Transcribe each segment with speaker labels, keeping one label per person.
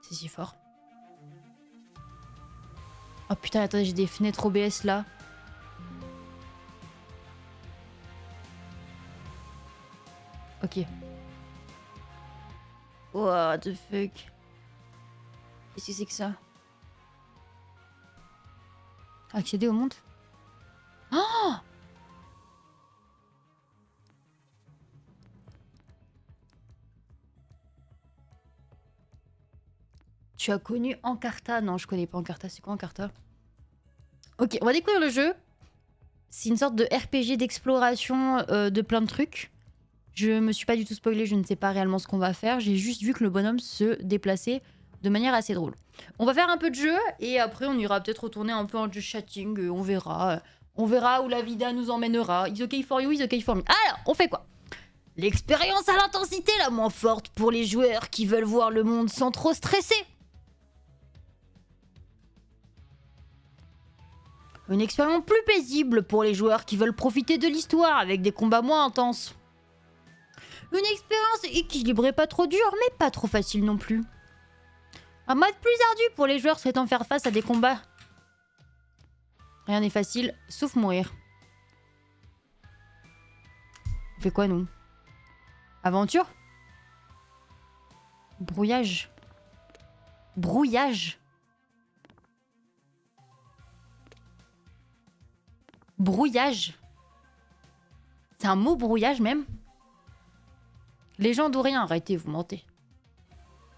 Speaker 1: C'est si fort. Oh putain, attendez, j'ai des fenêtres OBS là. Ok. What the fuck? Qu'est-ce que c'est que ça? Accéder au monde? Oh! Tu as connu Encarta? Non, je connais pas Encarta. C'est quoi Encarta? Ok, on va découvrir le jeu. C'est une sorte de RPG d'exploration de plein de trucs. Je me suis pas du tout spoilé, je ne sais pas réellement ce qu'on va faire. J'ai juste vu que le bonhomme se déplaçait de manière assez drôle. On va faire un peu de jeu et après on ira peut-être retourner un peu en jeu chatting. On verra. On verra où la vida nous emmènera. It's okay for you, it's okay for me. Alors, on fait quoi? L'expérience à l'intensité la moins forte pour les joueurs qui veulent voir le monde sans trop stresser. Une expérience plus paisible pour les joueurs qui veulent profiter de l'histoire avec des combats moins intenses. Une expérience équilibrée, pas trop dure, mais pas trop facile non plus. Un mode plus ardu pour les joueurs souhaitant faire face à des combats. Rien n'est facile, sauf mourir. On fait quoi, nous? Aventure? Brouillage? Brouillage? Brouillage? C'est un mot, brouillage, même? Légende ou rien? Arrêtez, vous mentez.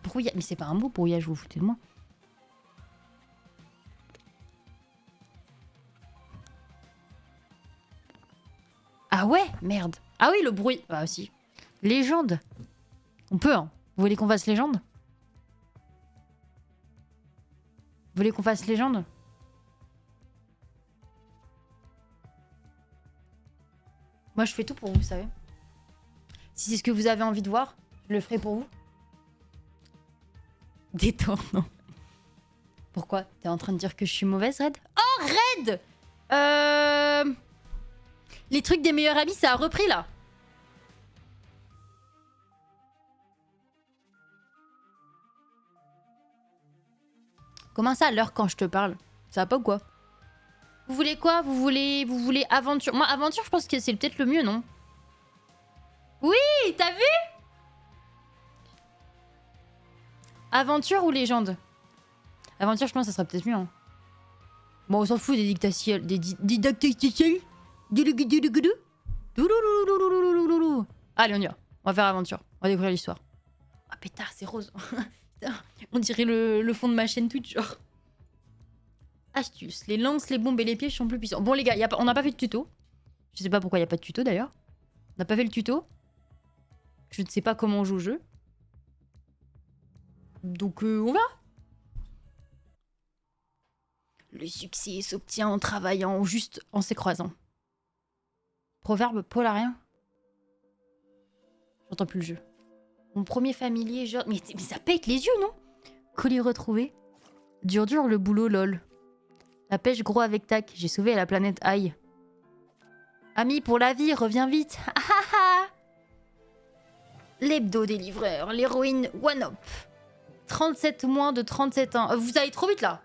Speaker 1: Brouillage... Mais c'est pas un mot, brouillage, vous vous foutez de moi. Ah ouais? Merde. Ah oui, le bruit. Ah aussi. Légende. On peut, hein. Vous voulez qu'on fasse légende? Vous voulez qu'on fasse légende? Moi, je fais tout pour vous, vous savez. Si c'est ce que vous avez envie de voir, je le ferai pour vous. Détente, non. Pourquoi? T'es en train de dire que je suis mauvaise, Red? Oh, Red! Les trucs des meilleurs amis, ça a repris, là. Comment ça, à l'heure quand je te parle? Ça va pas ou quoi? Vous voulez quoi? Vous voulez aventure? Moi, aventure, je pense que c'est peut-être le mieux, non? Oui, t'as vu? Aventure ou légende? Aventure, je pense que ça sera peut-être mieux. Hein. Bon, on s'en fout des dictatiels. Des didacticiels. Allez, on y va. On va faire aventure. On va découvrir l'histoire. Ah, pétard, c'est rose. On dirait le fond de ma chaîne Twitch, genre. Astuce. Les lances, les bombes et les pièges sont plus puissants. Bon, les gars, on n'a pas fait de tuto. Je sais pas pourquoi il n'y a pas de tuto, d'ailleurs. On n'a pas fait le tuto. Je ne sais pas comment on joue au jeu. Donc, on verra. Le succès s'obtient en travaillant ou juste en s'écroisant. Proverbe polarien. J'entends plus le jeu. Mon premier familier, genre... Mais ça pète les yeux, non? Colis retrouvé. Dur le boulot, lol. La pêche gros avec tac. J'ai sauvé la planète Aïe. Ami pour la vie, reviens vite. L'hebdo des livreurs. L'héroïne One Up. 37 moins de 37 ans. Vous allez trop vite, là.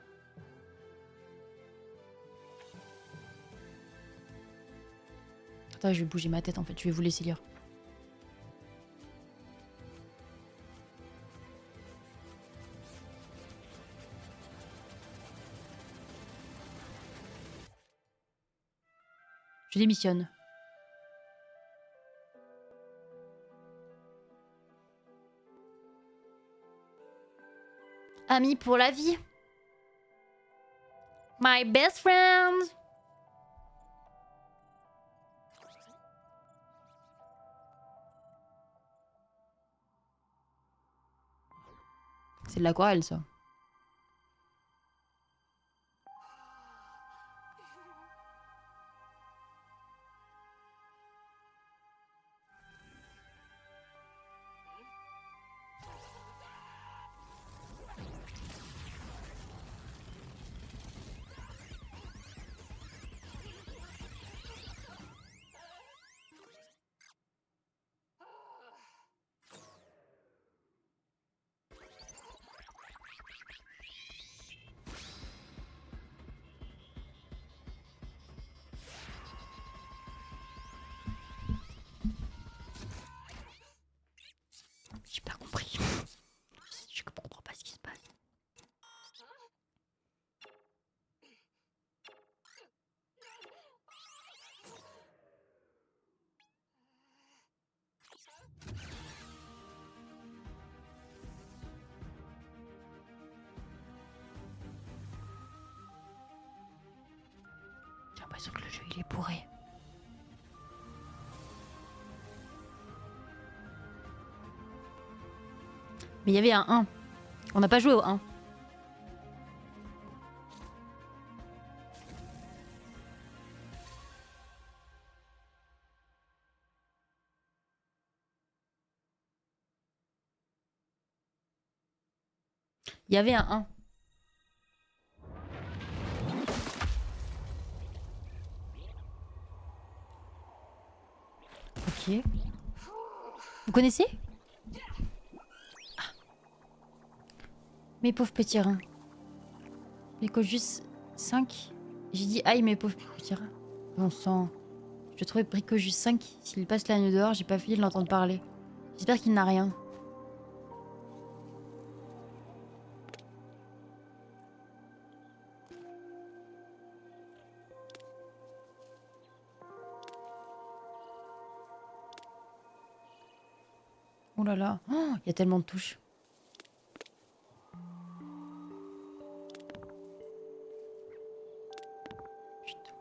Speaker 1: Attends, je vais bouger ma tête, en fait. Je vais vous laisser lire. Je démissionne. Ami pour la vie. My best friend. C'est de l'aquarelle, ça. l'impression que le jeu il est bourré. Mais il y avait un 1. On n'a pas joué au 1. Il y avait un 1. Ok. Vous connaissez? Ah. Mes pauvres petits reins. Bricojus 5. J'ai dit aïe mes pauvres petits reins. Bon sang. Je trouvais Bricojus 5. S'il passe la nuit dehors, j'ai pas fini de l'entendre parler. J'espère qu'il n'a rien. Oh là là, il y a tellement de touches. Putain.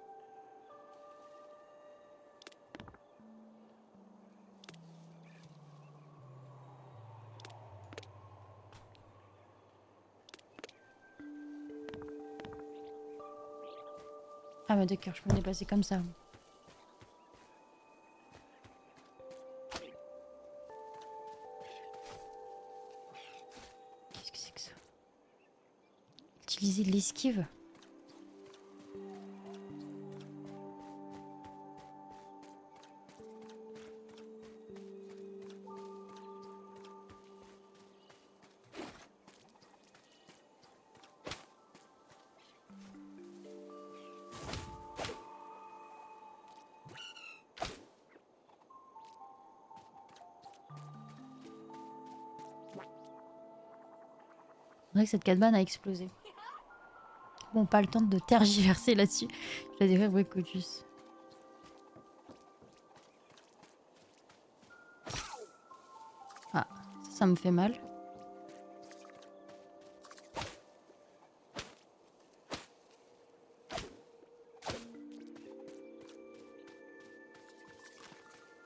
Speaker 1: Ah mais d'accord, je peux me déplacer comme ça. Qu'est-ce que c'est que ça? Utiliser l'esquive. C'est vrai que cette cabane a explosé. Bon, pas le temps de tergiverser là-dessus. Je vais décrire Bricojus. Ah, ça me fait mal.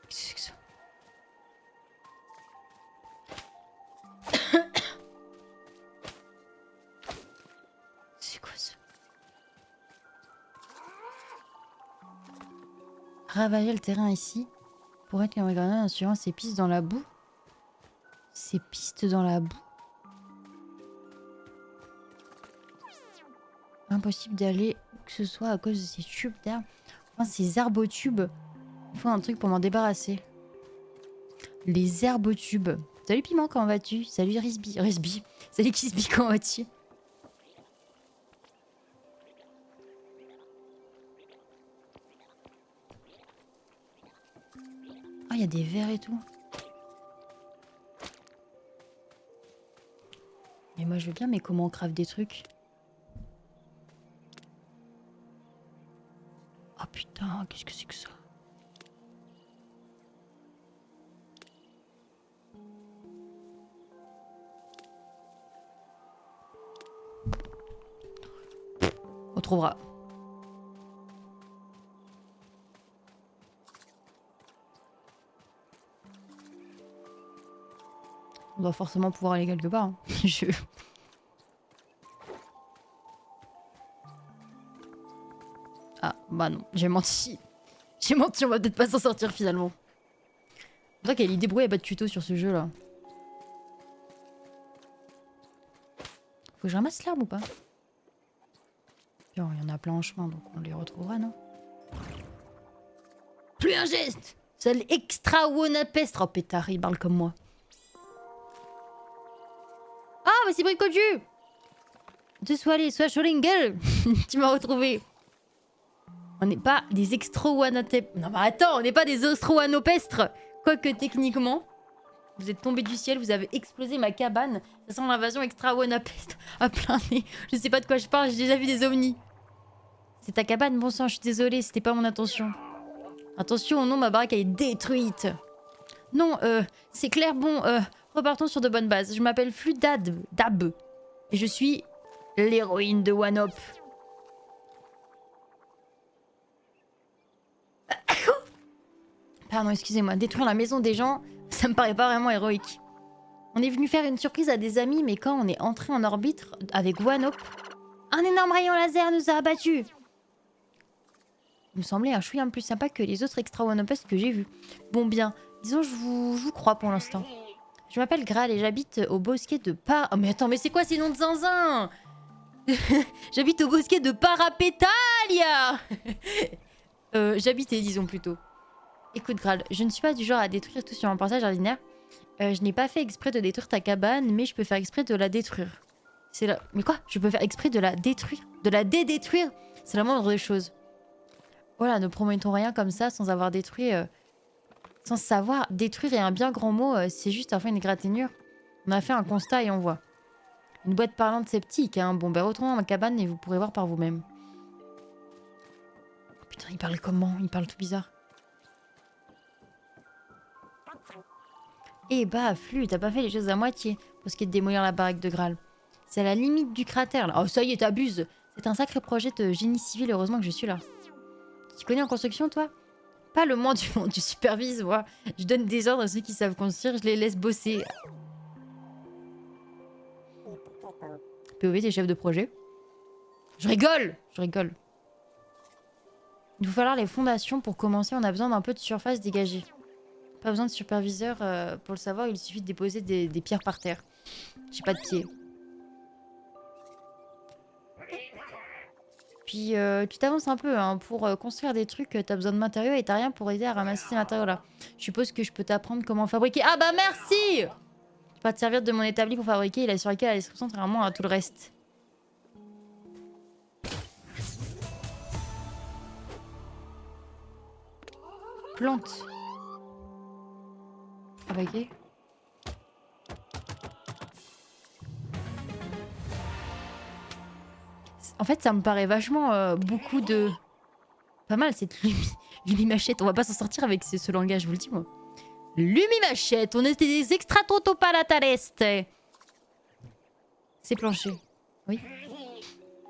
Speaker 1: Qu'est-ce que c'est que ça? C'est quoi ça? Ravager le terrain ici pour être comme un en suivant ces pistes dans la boue. Ces pistes dans la boue. Impossible d'aller où que ce soit à cause de ces tubes d'arbres. Enfin, ces herbotubes. Il faut un truc pour m'en débarrasser. Les herbotubes. Salut Piment, comment vas-tu? Salut Risby. Risby. Salut Kisby, comment vas-tu? Ah, il y a des vers et tout. Mais moi je veux bien, mais comment on crave des trucs? Oh putain, qu'est-ce que c'est que ça? On trouvera. On doit forcément pouvoir aller quelque part. Hein. Ah, bah non, j'ai menti. J'ai menti, on va peut-être pas s'en sortir finalement. C'est vrai qu'elle est débrouillée, il n'y a pas de tuto sur ce jeu là. Faut que je ramasse l'herbe ou pas? Genre, il y en a plein en chemin, donc on les retrouvera, non? Plus un geste! Seul extra wonapestre. Oh pétard, il parle comme moi. Ah, mais c'est Bricoju! De Soalé, soit Scholingel. Tu m'as retrouvé. On n'est pas des extra-wanatep. Non mais attends, on n'est pas des ostro-wanopestres. Quoique techniquement, vous êtes tombé du ciel, vous avez explosé ma cabane. Ça sent l'invasion extra-wanapestre à plein nez. Je sais pas de quoi je parle, j'ai déjà vu des ovnis. C'est ta cabane, bon sang, je suis désolée, c'était pas mon intention. Attention, non, ma baraque elle est détruite. Non, c'est clair, bon, repartons sur de bonnes bases. Je m'appelle Fludad Dab. Et je suis l'héroïne de Wanop. Pardon, excusez-moi. Détruire la maison des gens, ça me paraît pas vraiment héroïque. On est venu faire une surprise à des amis, mais quand on est entré en orbite avec Wanope, un énorme rayon laser nous a abattus. Il me semblait un chouïa plus sympa que les autres extra Wanopes que j'ai vus. Bon bien, disons je vous crois pour l'instant. Je m'appelle Graal et j'habite au bosquet de Oh mais attends, mais c'est quoi ces noms de zinzin? J'habite au bosquet de Parapetalia. J'habitais, disons plutôt. Écoute Graal, je ne suis pas du genre à détruire tout sur un passage ordinaire. Je n'ai pas fait exprès de détruire ta cabane, mais je peux faire exprès de la détruire. C'est la... Mais quoi? Je peux faire exprès de la détruire? De la détruire? C'est la moindre des choses. Voilà, ne promettons rien comme ça sans avoir détruit... Sans savoir, détruire est un bien grand mot, c'est juste enfin une égratignure. On a fait un constat et on voit. Une boîte parlante sceptique, hein. Bon, ben retournons dans ma cabane et vous pourrez voir par vous-même. Putain, il parle comment? Il parle tout bizarre. Eh bah, Flux, t'as pas fait les choses à moitié pour ce qui est de démolir la baraque de Graal. C'est à la limite du cratère, là. Oh, ça y est, t'abuses. C'est un sacré projet de génie civil, heureusement que je suis là. Tu connais en construction, toi? Pas le moins du monde, tu supervises, moi. Je donne des ordres à ceux qui savent construire, je les laisse bosser. POV, t'es chef de projet. Je rigole! Je rigole. Il va falloir les fondations pour commencer, on a besoin d'un peu de surface dégagée. Pas besoin de superviseur pour le savoir, il suffit de déposer des pierres par terre. J'ai pas de pied. Puis tu t'avances un peu, hein. Pour construire des trucs, t'as besoin de matériaux et t'as rien pour aider à ramasser ces matériaux-là. Je suppose que je peux t'apprendre comment fabriquer... Ah bah merci! Je peux pas te servir de mon établi pour fabriquer, il a survécu à la destruction contrairement à tout le reste. Plante. Fabriquer. En fait, ça me paraît vachement beaucoup de... Pas mal cette lumimachette. On va pas s'en sortir avec ce langage, je vous le dis moi. Lumimachette, on était des extratrotopalatales. C'est plancher. Oui.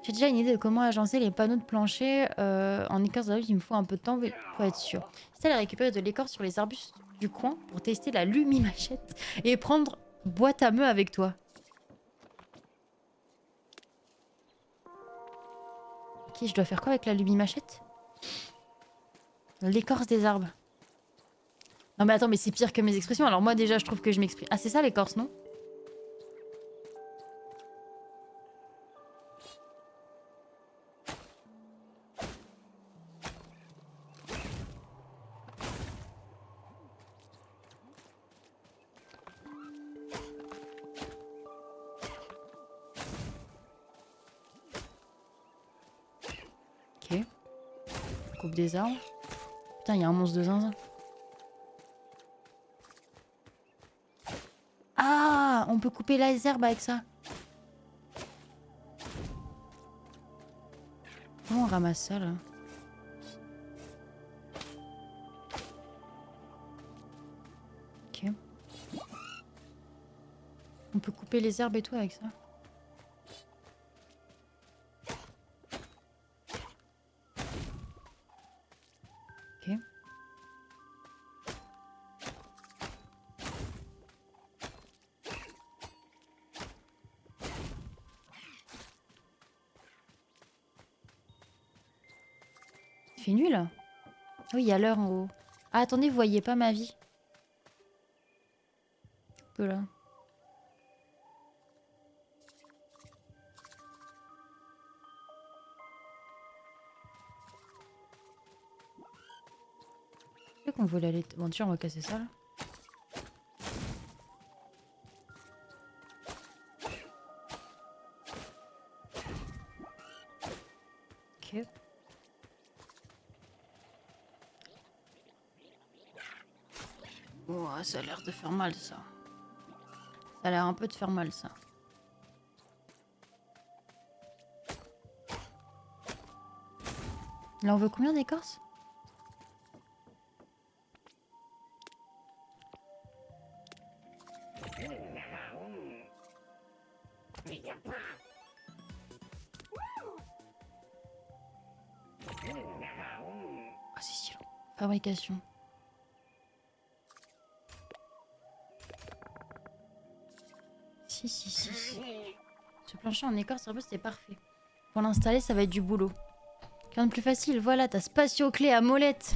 Speaker 1: J'ai déjà une idée de comment agencer les panneaux de plancher en écorce d'arbustes. Il me faut un peu de temps pour être sûr. C'est à récupérer de l'écorce sur les arbustes du coin pour tester la lumimachette et prendre boîte à meux avec toi. Ok, je dois faire quoi avec la lumimachette? L'écorce des arbres. Non mais attends, mais c'est pire que mes expressions. Alors moi déjà, je trouve que je m'exprime... Ah, c'est ça l'écorce, non? Ok. Coupe des arbres. Putain, il y a un monstre de zinzin. Ah, on peut couper les herbes avec ça. Comment on ramasse ça, là? Ok. On peut couper les herbes et tout avec ça. Ok. Il fait nuit, là? Oui, il y a l'heure en haut. Ah, attendez, vous voyez pas ma vie? Un peu là. Je sais qu'on voulait aller... Bon, déjà, on va casser ça, là. Ok. Oh, ça a l'air de faire mal, ça. Ça a l'air un peu de faire mal, ça. Là, on veut combien d'écorce? Ah, c'est si long. Fabrication. Si, si, si, si. Ce plancher en écorce, en plus, c'est parfait. Pour l'installer, ça va être du boulot. Rien de plus facile. Voilà, ta spatio-clé à molette.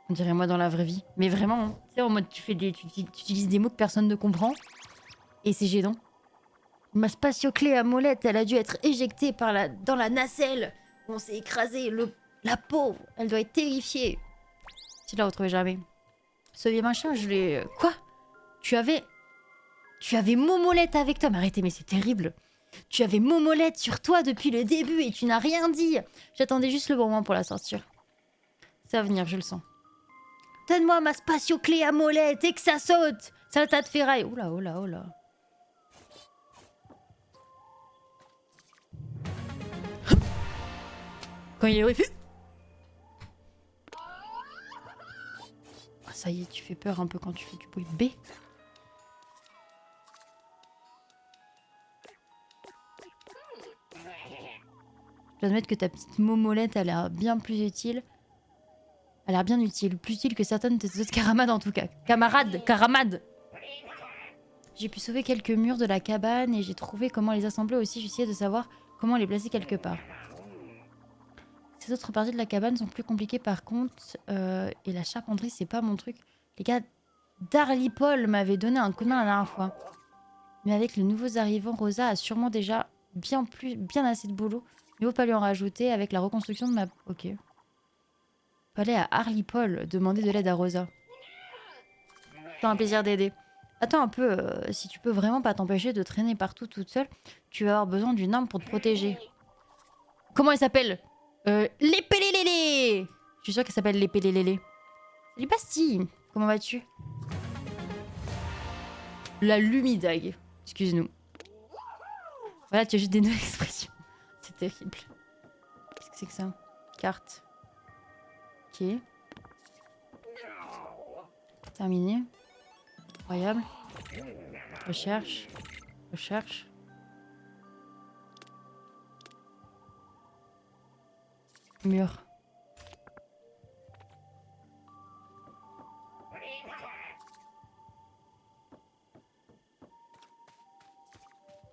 Speaker 1: On dirait moi dans la vraie vie. Mais vraiment, hein. Tu sais, en mode, tu utilises des mots que personne ne comprend. Et c'est gênant. Ma spatio-clé à molette, elle a dû être éjectée dans la nacelle. On s'est écrasé. La peau, elle doit être terrifiée. Tu l'as retrouvé jamais. Ce vieux machin, je l'ai... Quoi? Tu avais Momolette avec toi. Mais arrêtez, mais c'est terrible. Tu avais Momolette sur toi depuis le début et tu n'as rien dit. J'attendais juste le bon moment pour la sortir. Ça va venir, je le sens. Donne-moi ma spatio-clé à molette et que ça saute. Sale tas de ferraille. Oula, oula, oula. Quand il est arrivé... Ah, ça y est, tu fais peur un peu quand tu fais du bruit. B. Je dois admettre que ta petite momolette a l'air bien plus utile. Elle a l'air bien utile. Plus utile que certaines de tes autres camarades en tout cas. Caramades. J'ai pu sauver quelques murs de la cabane et j'ai trouvé comment les assembler aussi. J'essayais de savoir comment les placer quelque part. Ces autres parties de la cabane sont plus compliquées par contre. Et la charpenterie, c'est pas mon truc. Les gars d'Arlipol m'avaient donné un coup de main la dernière fois. Mais avec les nouveaux arrivants, Rosa a sûrement déjà bien assez de boulot. Il ne faut pas lui en rajouter avec la reconstruction de ma... Ok. Fallait à Arlipol demander de l'aide à Rosa. C'est un plaisir d'aider. Attends un peu, si tu peux vraiment pas t'empêcher de traîner partout toute seule, tu vas avoir besoin d'une arme pour te protéger. Comment elle s'appelle? L'épélélélé. Je suis sûre qu'elle s'appelle l'épélélélé. Salut Bastille, comment vas-tu? La lumidague. Excuse-nous. Voilà, tu as juste des nouvelles expressions. C'est terrible. Qu'est-ce que c'est que ça? Carte. Ok. Terminé. Incroyable. Recherche. Recherche. Mur.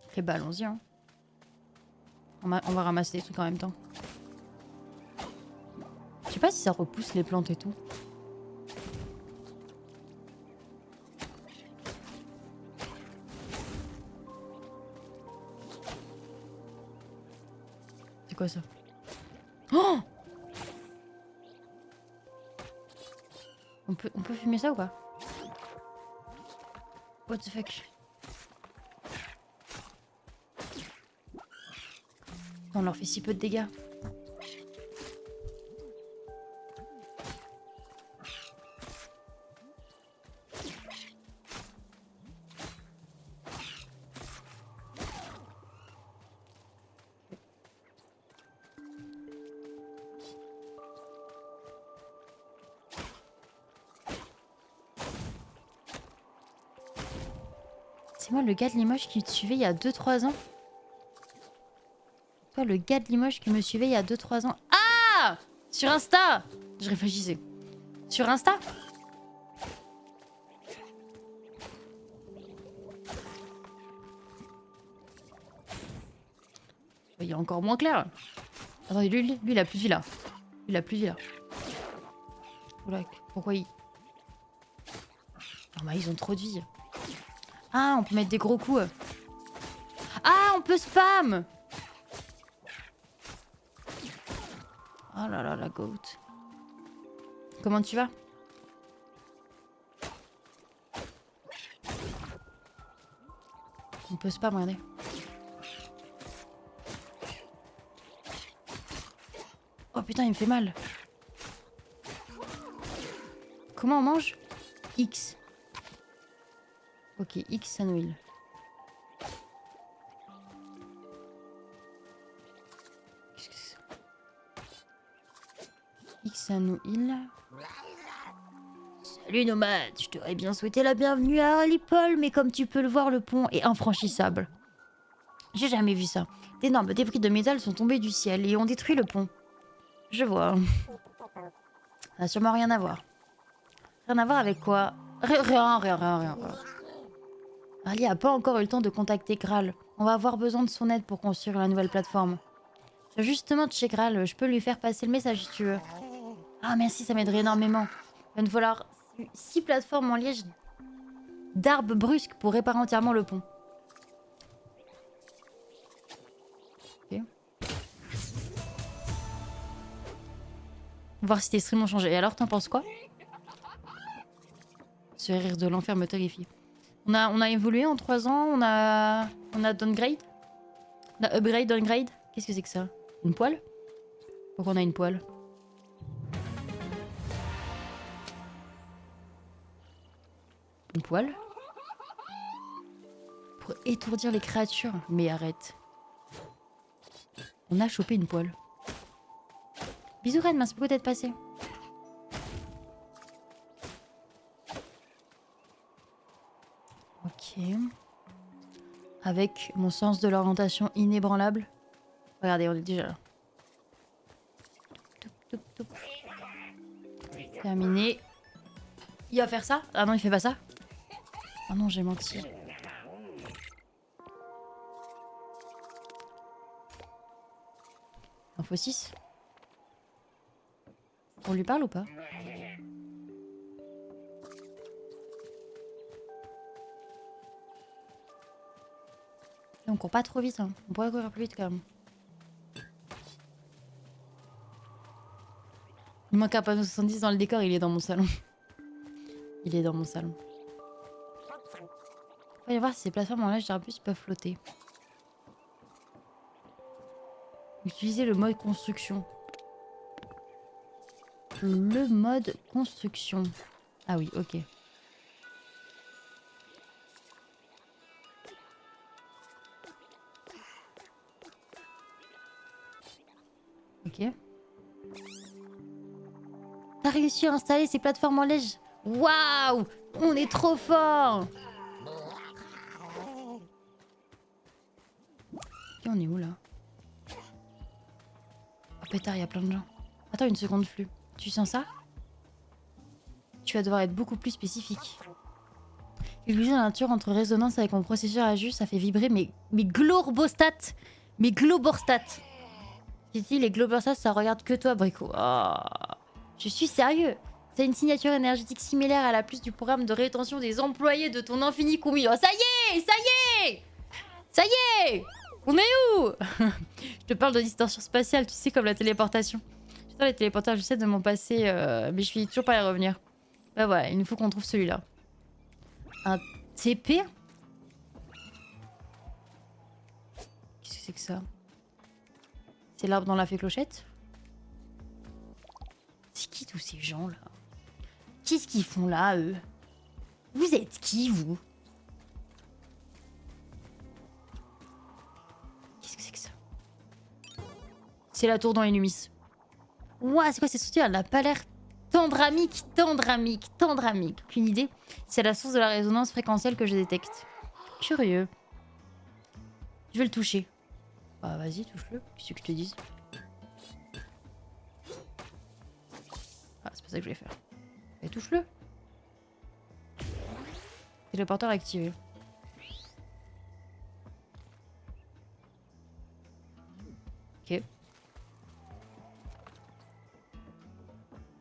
Speaker 1: Ok, bah allons-y. Hein. On va ramasser des trucs en même temps. Je sais pas si ça repousse les plantes et tout. C'est quoi ça? Oh! On peut fumer ça ou pas? What the fuck? On leur fait si peu de dégâts. C'est moi le gars de Limoges qui te suivait il y a 2-3 ans? Toi le gars de Limoges qui me suivait il y a 2-3 ans? Ah! Sur Insta! Je réfléchissais. Sur Insta? Il est encore moins clair. Attendez, lui il a plus de vie là. Lui il a plus de vie là. Oula, pourquoi il... Non, bah ils ont trop de vie. Ah, on peut mettre des gros coups. Ah, on peut spam! Oh là là, la goat. Comment tu vas? On peut spam, regardez. Oh putain, il me fait mal. Comment on mange? X. Ok, X ça nous heal. Qu'est-ce que c'est ça? X ça nous heal. Salut nomade, je t'aurais bien souhaité la bienvenue à Arlipol, mais comme tu peux le voir, le pont est infranchissable. J'ai jamais vu ça. D'énormes débris de métal sont tombés du ciel et ont détruit le pont. Je vois. Ça n'a sûrement rien à voir. Rien à voir avec quoi? Rien. Ali a pas encore eu le temps de contacter Graal. On va avoir besoin de son aide pour construire la nouvelle plateforme. Justement, de chez Graal, je peux lui faire passer le message si tu veux. Ah merci, ça m'aiderait énormément. Il va nous falloir 6 plateformes en liège d'arbres brusques pour réparer entièrement le pont. Ok. Voir si tes streams ont changé. Et alors, t'en penses quoi? Ce rire de l'enfer me terrifie. On a évolué en 3 ans, on a downgrade. On a upgrade, downgrade. Qu'est-ce que c'est que ça? Une poêle? Pourquoi on a une poêle? Une poêle? Pour étourdir les créatures. Mais arrête. On a chopé une poêle. Bisous Ren, merci beaucoup d'être passé. Ok. Avec mon sens de l'orientation inébranlable. Regardez, on est déjà là. Terminé. Il va faire ça? Ah non, il fait pas ça? Ah non, j'ai menti. Info 6. On lui parle ou pas? On court pas trop vite, hein. On pourrait courir plus vite quand même. Il manque un panneau 70 dans le décor, il est dans mon salon. Il est dans mon salon. On va voir si ces plateformes en lèche d'arbustes peuvent flotter. Utilisez le mode construction. Le mode construction. Ah oui, ok. Ok. T'as réussi à installer ces plateformes en liège? Waouh! On est trop fort! Et on est où là? Oh pétard, il y a plein de gens. Attends une seconde, Flux. Tu sens ça? Tu vas devoir être beaucoup plus spécifique. Utiliser la nature entre résonance avec mon processeur à jus, ça fait vibrer mes globostats. Mes globorstats. Ici, les globorstats, ça regarde que toi, Brico. Oh. Je suis sérieux. C'est une signature énergétique similaire à la plus du programme de rétention des employés de ton infini commis. Oh, ça y est! Ça y est! Ça y est! On est où? Je te parle de distorsion spatiale, tu sais, comme la téléportation. J'adore les téléporteurs, je sais de mon passé, mais je finis toujours pas à y revenir. Bah voilà, il nous faut qu'on trouve celui-là. Un TP? Qu'est-ce que c'est que ça? C'est l'arbre dans la fée clochette? C'est qui tous ces gens-là? Qu'est-ce qu'ils font là, eux? Vous êtes qui, vous? Qu'est-ce que c'est que ça? C'est la tour dans Inumis. Ouah, c'est quoi cette structure? Elle n'a pas l'air tendramique. Aucune idée. C'est la source de la résonance fréquentielle que je détecte. Curieux. Je vais le toucher. Bah vas-y, touche-le. Qu'est-ce que je te dise? Ah, c'est pas ça que je vais faire. Et touche-le. Téléporteur activé. Ok.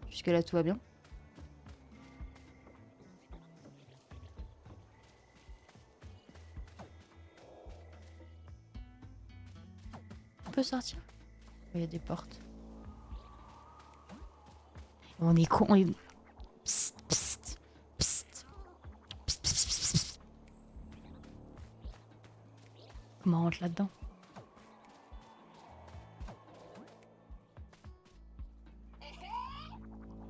Speaker 1: Jusque là tout va bien. On peut sortir? Il y a des portes. On est con. On est... Psst, psst, psst. Psst, psst, psst, psst. Comment on rentre là-dedans?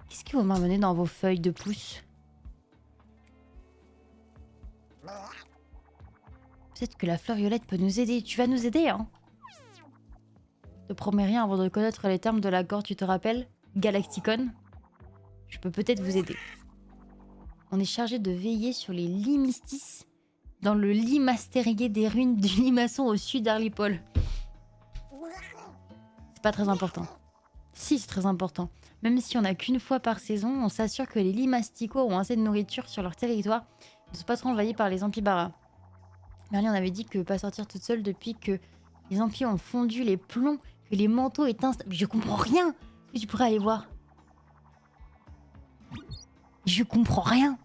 Speaker 1: Qu'est-ce que vous m'amenez dans vos feuilles de pouce? Peut-être que la fleur violette peut nous aider. Tu vas nous aider, hein? Ne promets rien avant de connaître les termes de l'accord, tu te rappelles? Galacticon. Je peux peut-être vous aider. On est chargé de veiller sur les limistis dans le lit mastérié des ruines du limaçon au sud d'Arlipol. C'est pas très important. Si, c'est très important. Même si on n'a qu'une fois par saison, on s'assure que les lits masticots ont assez de nourriture sur leur territoire et ne sont pas trop envahis par les amphibara. Merlin, on avait dit que pas sortir toute seule depuis que les amplis ont fondu les plombs, que les manteaux étaient instables. Je comprends rien. Est-ce que tu pourrais aller voir? Je comprends rien.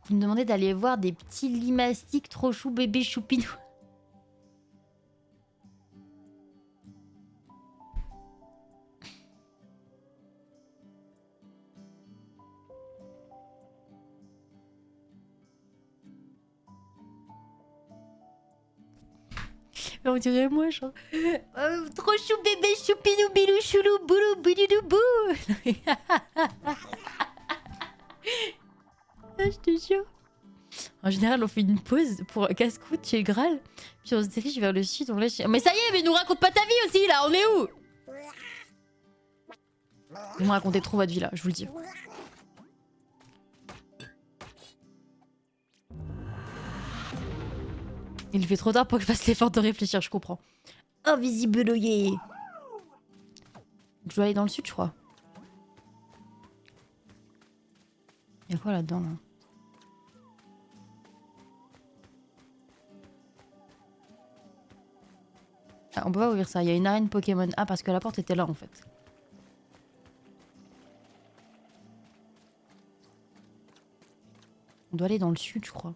Speaker 1: Vous me demandez d'aller voir des petits lits mastiques trop chou bébé choupinou. On dirait moi, genre. Trop chou bébé choupinou bilou choulou boulou boulou bou. Je te jure. En général, on fait une pause pour casse-croûte chez le Graal. Puis on se dirige vers le sud. On lâche... Mais ça y est, mais nous raconte pas ta vie aussi, là. On est où? Vous me racontez trop votre vie, là, je vous le dis. Il fait trop tard pour que je fasse l'effort de réfléchir, je comprends. Invisible, yeah. Je dois aller dans le sud, je crois. Il y a quoi là-dedans, là? Ah, on peut pas ouvrir ça. Il y a une arène Pokémon. Ah, parce que la porte était là, en fait. On doit aller dans le sud, je crois.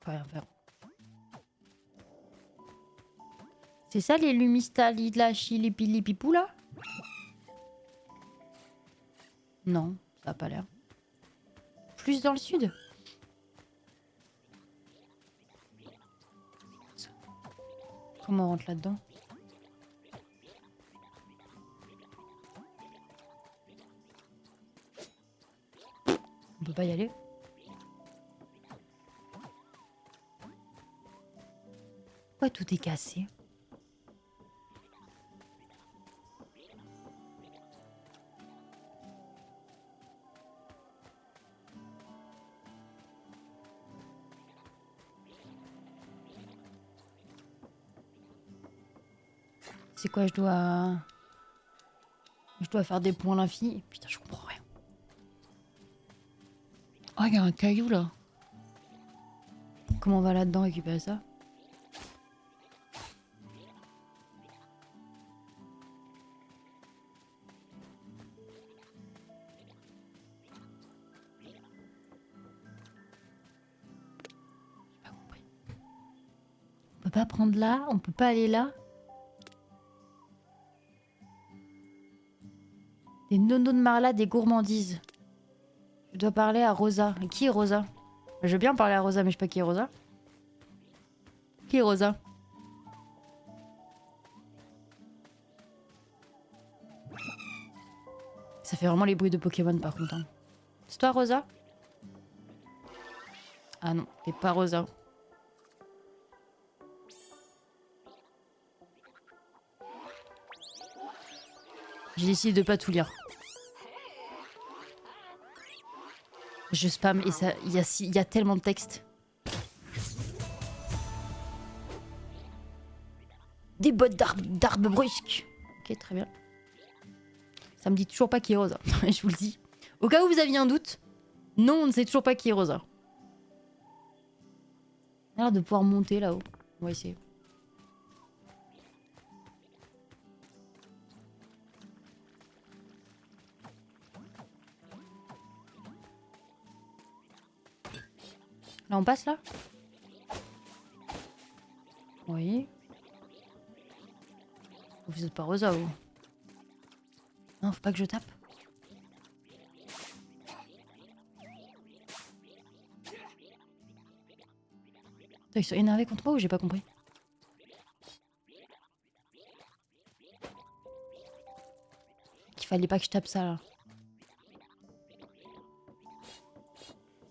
Speaker 1: Faut rien faire. C'est ça les Lumistali de la Chilipilipipou là? Non, ça a pas l'air. Plus dans le sud? Comment on rentre là-dedans? On peut pas y aller? Pourquoi tout est cassé? C'est quoi, je dois faire des points à l'infini? Putain, je comprends rien. Oh, il y a un caillou là. Comment on va là-dedans récupérer ça? J'ai pas compris. On peut pas prendre là? On peut pas aller là? Des nonos de Marla, des gourmandises. Je dois parler à Rosa. Et qui est Rosa? Je veux bien parler à Rosa, mais je sais pas qui est Rosa. Qui est Rosa? Ça fait vraiment les bruits de Pokémon par contre. Hein. C'est toi Rosa? Ah non, t'es pas Rosa. J'ai décidé de pas tout lire. Je spam et ça, il y a tellement de texte. Des bottes d'arbres brusques. Ok, très bien. Ça me dit toujours pas qui est Rosa. Je vous le dis. Au cas où vous aviez un doute, non, on ne sait toujours pas qui est Rosa. On a l'air de pouvoir monter là-haut. On va essayer. Là, on passe là? Oui. Vous êtes pas Rosa, vous? Non, faut pas que je tape. Attends, ils sont énervés contre moi ou j'ai pas compris? Qu'il fallait pas que je tape ça là.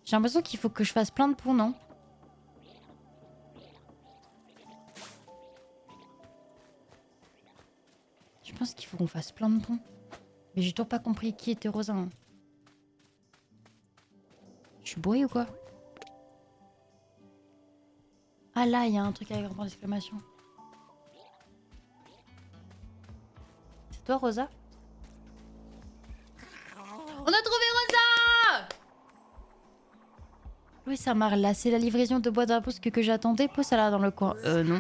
Speaker 1: J'ai l'impression qu'il faut que je fasse plein de ponts, non? Je pense qu'il faut qu'on fasse plein de ponts. Mais j'ai toujours pas compris qui était Rosa. Hein. Je suis bourrée ou quoi? Ah là, il y a un truc avec un point d'exclamation. C'est toi, Rosa? On a trouvé Rosa! Oui, ça m'a c'est la livraison de boîte à poste que j'attendais. Pose là dans le coin. Non.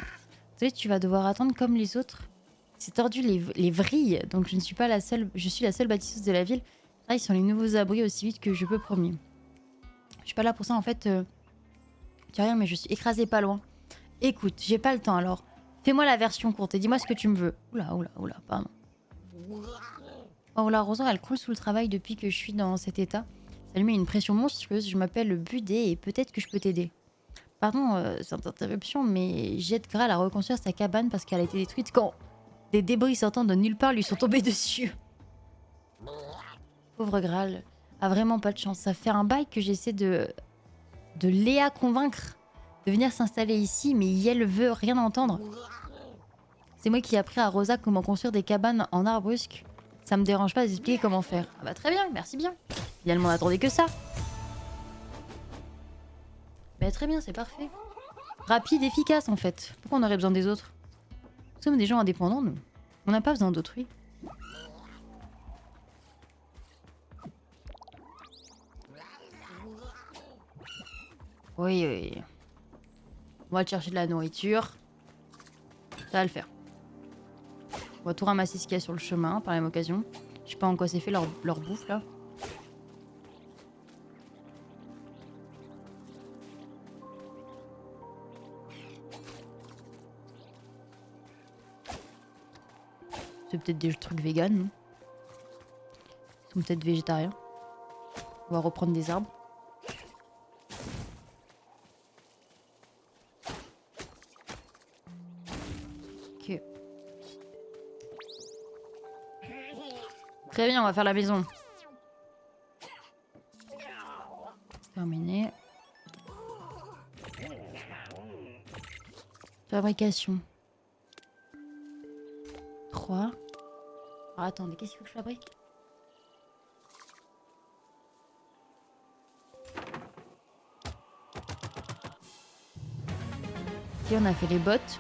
Speaker 1: Désolé, tu vas devoir attendre comme les autres. C'est tordu les vrilles, donc je ne suis pas la seule. Je suis la seule bâtisseuse de la ville. Je travaille sur les nouveaux abris aussi vite que je peux, promis. Je suis pas là pour ça en fait. Tu vois rien, mais je suis écrasée pas loin. Écoute, j'ai pas le temps alors. Fais-moi la version courte et dis-moi ce que tu me veux. Oula, oula, oula, pardon. Oh la Rosa, elle croule sous le travail depuis que je suis dans cet état. Ça lui met une pression monstrueuse. Je m'appelle Budé et peut-être que je peux t'aider. Pardon, cette interruption, mais j'aide Graal à reconstruire sa cabane parce qu'elle a été détruite quand des débris sortant de nulle part lui sont tombés dessus. Pauvre Graal, a vraiment pas de chance. Ça fait un bail que j'essaie de Léa convaincre de venir s'installer ici, mais elle veut rien entendre. C'est moi qui ai appris à Rosa comment construire des cabanes en arbre brusque. Ça me dérange pas d'expliquer comment faire. Ah bah très bien, merci bien. Finalement, on attendait que ça. Bah très bien, c'est parfait. Rapide, efficace en fait. Pourquoi on aurait besoin des autres? Nous sommes des gens indépendants, nous. On n'a pas besoin d'autrui. Oui, oui. On va te chercher de la nourriture. Ça va le faire. On va tout ramasser ce qu'il y a sur le chemin par la même occasion. Je sais pas en quoi c'est fait leur bouffe là. C'est peut-être des trucs véganes, non? Ils sont peut-être végétariens. On va reprendre des arbres. Ok. Très bien, on va faire la maison. Terminé. Fabrication. 3. Ah, attendez, qu'est-ce qu'il faut que je fabrique? Ok, on a fait les bottes.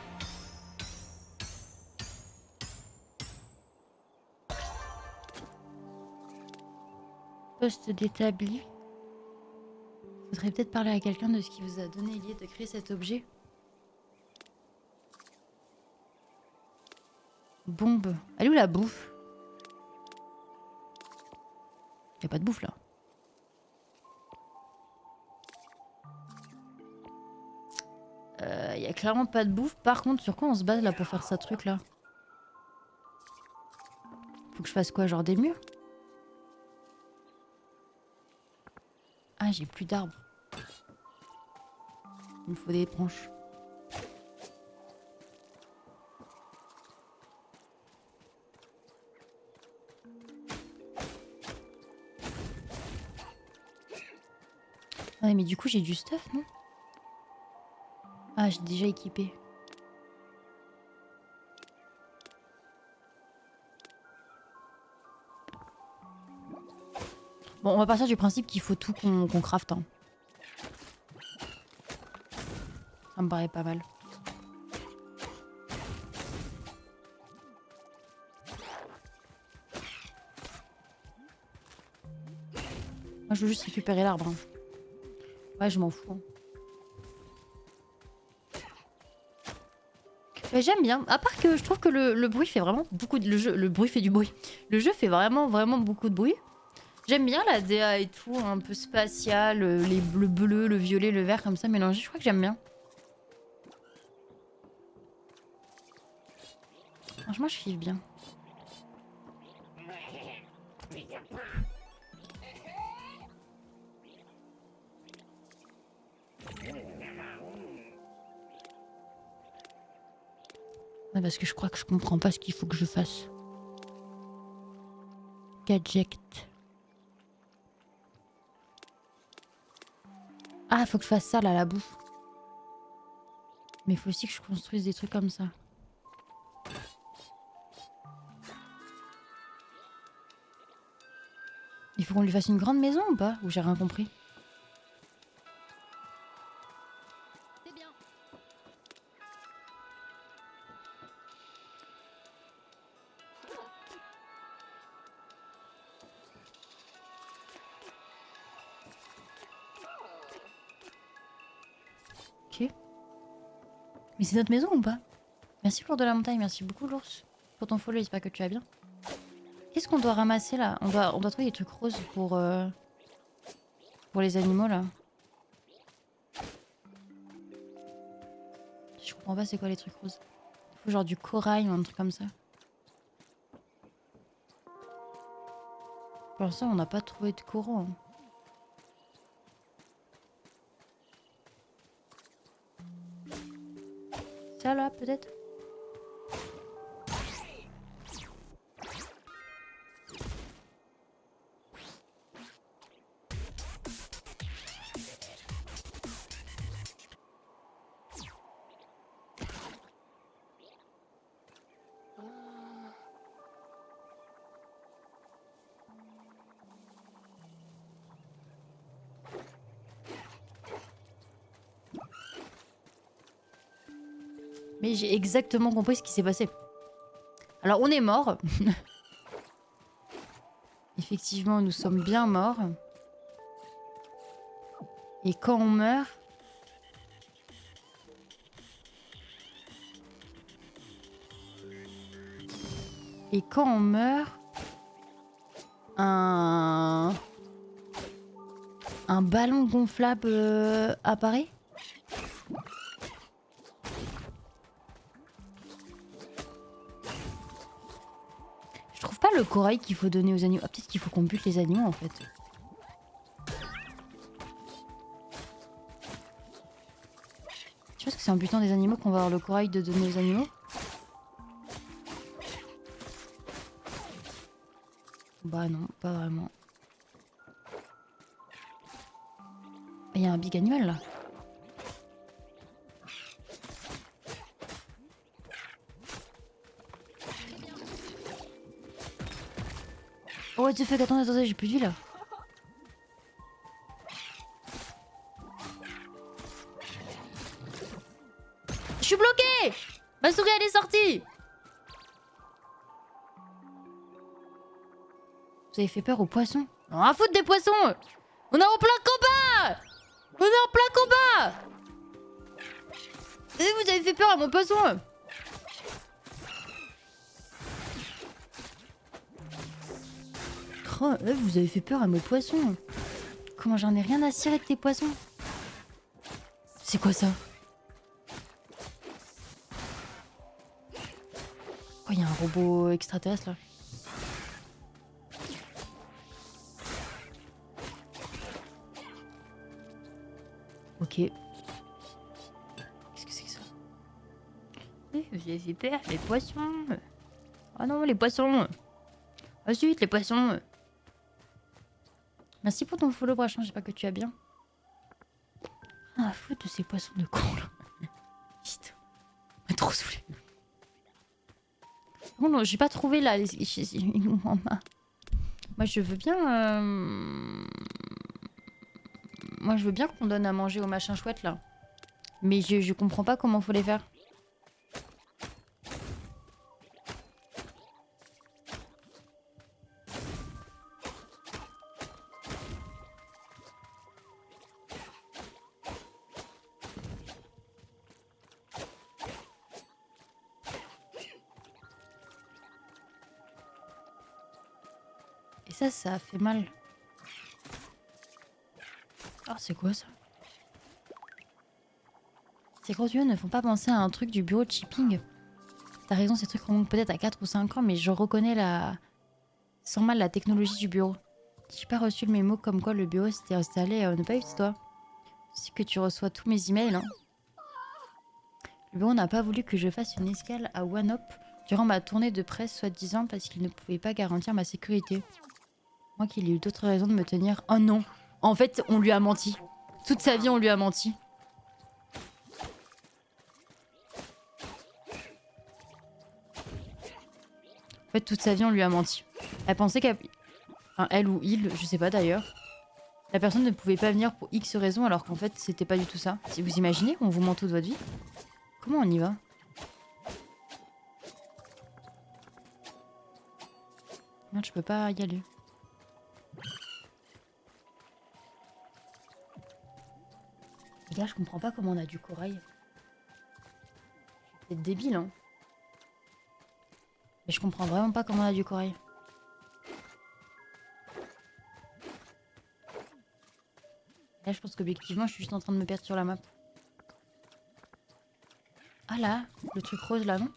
Speaker 1: Poste d'établi. Faudrait peut-être parler à quelqu'un de ce qui vous a donné l'idée de créer cet objet. Bombe. Elle est où la bouffe? Y a pas de bouffe là. Y a clairement pas de bouffe. Par contre, sur quoi on se base là pour faire ce truc là? Faut que je fasse quoi? Genre des murs? Ah, j'ai plus d'arbres. Il me faut des branches. Ouais, mais du coup, j'ai du stuff, non? Ah, j'ai déjà équipé. Bon, on va partir du principe qu'il faut tout qu'on crafte. Hein. Ça me paraît pas mal. Moi, je veux juste récupérer l'arbre. Hein. Ouais, je m'en fous. Hein. Mais j'aime bien. À part que je trouve que le bruit fait vraiment beaucoup de... Le bruit fait du bruit. Le jeu fait vraiment beaucoup de bruit. J'aime bien la DA et tout, un peu spatial, le bleu, le violet, le vert comme ça mélangé. Je crois que j'aime bien. Franchement, je kiffe bien. Ouais, parce que je crois que je comprends pas ce qu'il faut que je fasse. Gadget. Ah, faut que je fasse ça là, la bouffe. Mais il faut aussi que je construise des trucs comme ça. Il faut qu'on lui fasse une grande maison ou pas? Ou j'ai rien compris? C'est bien. Mais c'est notre maison ou pas? Merci l'ours de la montagne, merci beaucoup l'ours pour ton follow, j'espère que tu vas bien. Qu'est-ce qu'on doit ramasser là? On doit trouver des trucs roses pour les animaux là. Je comprends pas c'est quoi les trucs roses. Il faut genre du corail ou un truc comme ça. Pour l'instant on n'a pas trouvé de coraux. Hein. Ça là peut-être? Mais j'ai exactement compris ce qui s'est passé. Alors on est mort. Effectivement, nous sommes bien morts. Et quand on meurt... Et quand on meurt... Un ballon gonflable apparaît. Je trouve pas le corail qu'il faut donner aux animaux. Ah, peut-être qu'il faut qu'on bute les animaux en fait. Tu penses que c'est en butant des animaux qu'on va avoir le corail de donner aux animaux? Bah non, pas vraiment. Il y a un big animal là. Oh what the fuck, attendez, j'ai plus de vie là. Je suis bloquée. Ma souris elle est sortie. Vous avez fait peur aux poissons? On a foutre des poissons. On est en plein combat. On est en plein combat. Et vous avez fait peur à mon poisson. Oh, vous avez fait peur à mes poissons. Comment j'en ai rien à cirer de tes poissons? C'est quoi ça? Oh, il y a un robot extraterrestre là. Ok. Qu'est-ce que c'est que ça? Vous avez fait peur, les poissons. Oh non, les poissons. Ensuite, les poissons. Merci pour ton follow, Brachon, j'espère que tu vas bien. Ah, foutre de ces poissons de con là. Putain. On est trop saoulé. Bon, non, j'ai pas trouvé là. Moi, je veux bien. Moi, je veux bien qu'on donne à manger aux machins chouettes là. Mais je comprends pas comment faut les faire. Et ça fait mal. Oh, c'est quoi ça? Ces gros yeux ne font pas penser à un truc du bureau de shipping. T'as raison, ces trucs remontent peut-être à 4 ou 5 ans, mais je reconnais sans mal la technologie du bureau. J'ai pas reçu le mémo comme quoi le bureau s'était installé ne pas vite toi. Je sais que tu reçois tous mes emails. Hein. Le bureau n'a pas voulu que je fasse une escale à One Up durant ma tournée de presse, soi-disant parce qu'il ne pouvait pas garantir ma sécurité. Moi qu'il ait eu d'autres raisons de me tenir. Oh non! En fait, on lui a menti. Toute sa vie, on lui a menti. En fait, toute sa vie, on lui a menti. Elle pensait qu'elle... Enfin, elle ou il, je sais pas d'ailleurs. La personne ne pouvait pas venir pour X raisons alors qu'en fait, c'était pas du tout ça. Si vous imaginez qu'on vous ment toute votre vie? Comment on y va? Merde, je peux pas y aller. Les gars, je comprends pas comment on a du corail. C'est débile, hein. Mais je comprends vraiment pas comment on a du corail. Là, je pense qu'objectivement, je suis juste en train de me perdre sur la map. Ah là, le truc rose là, non?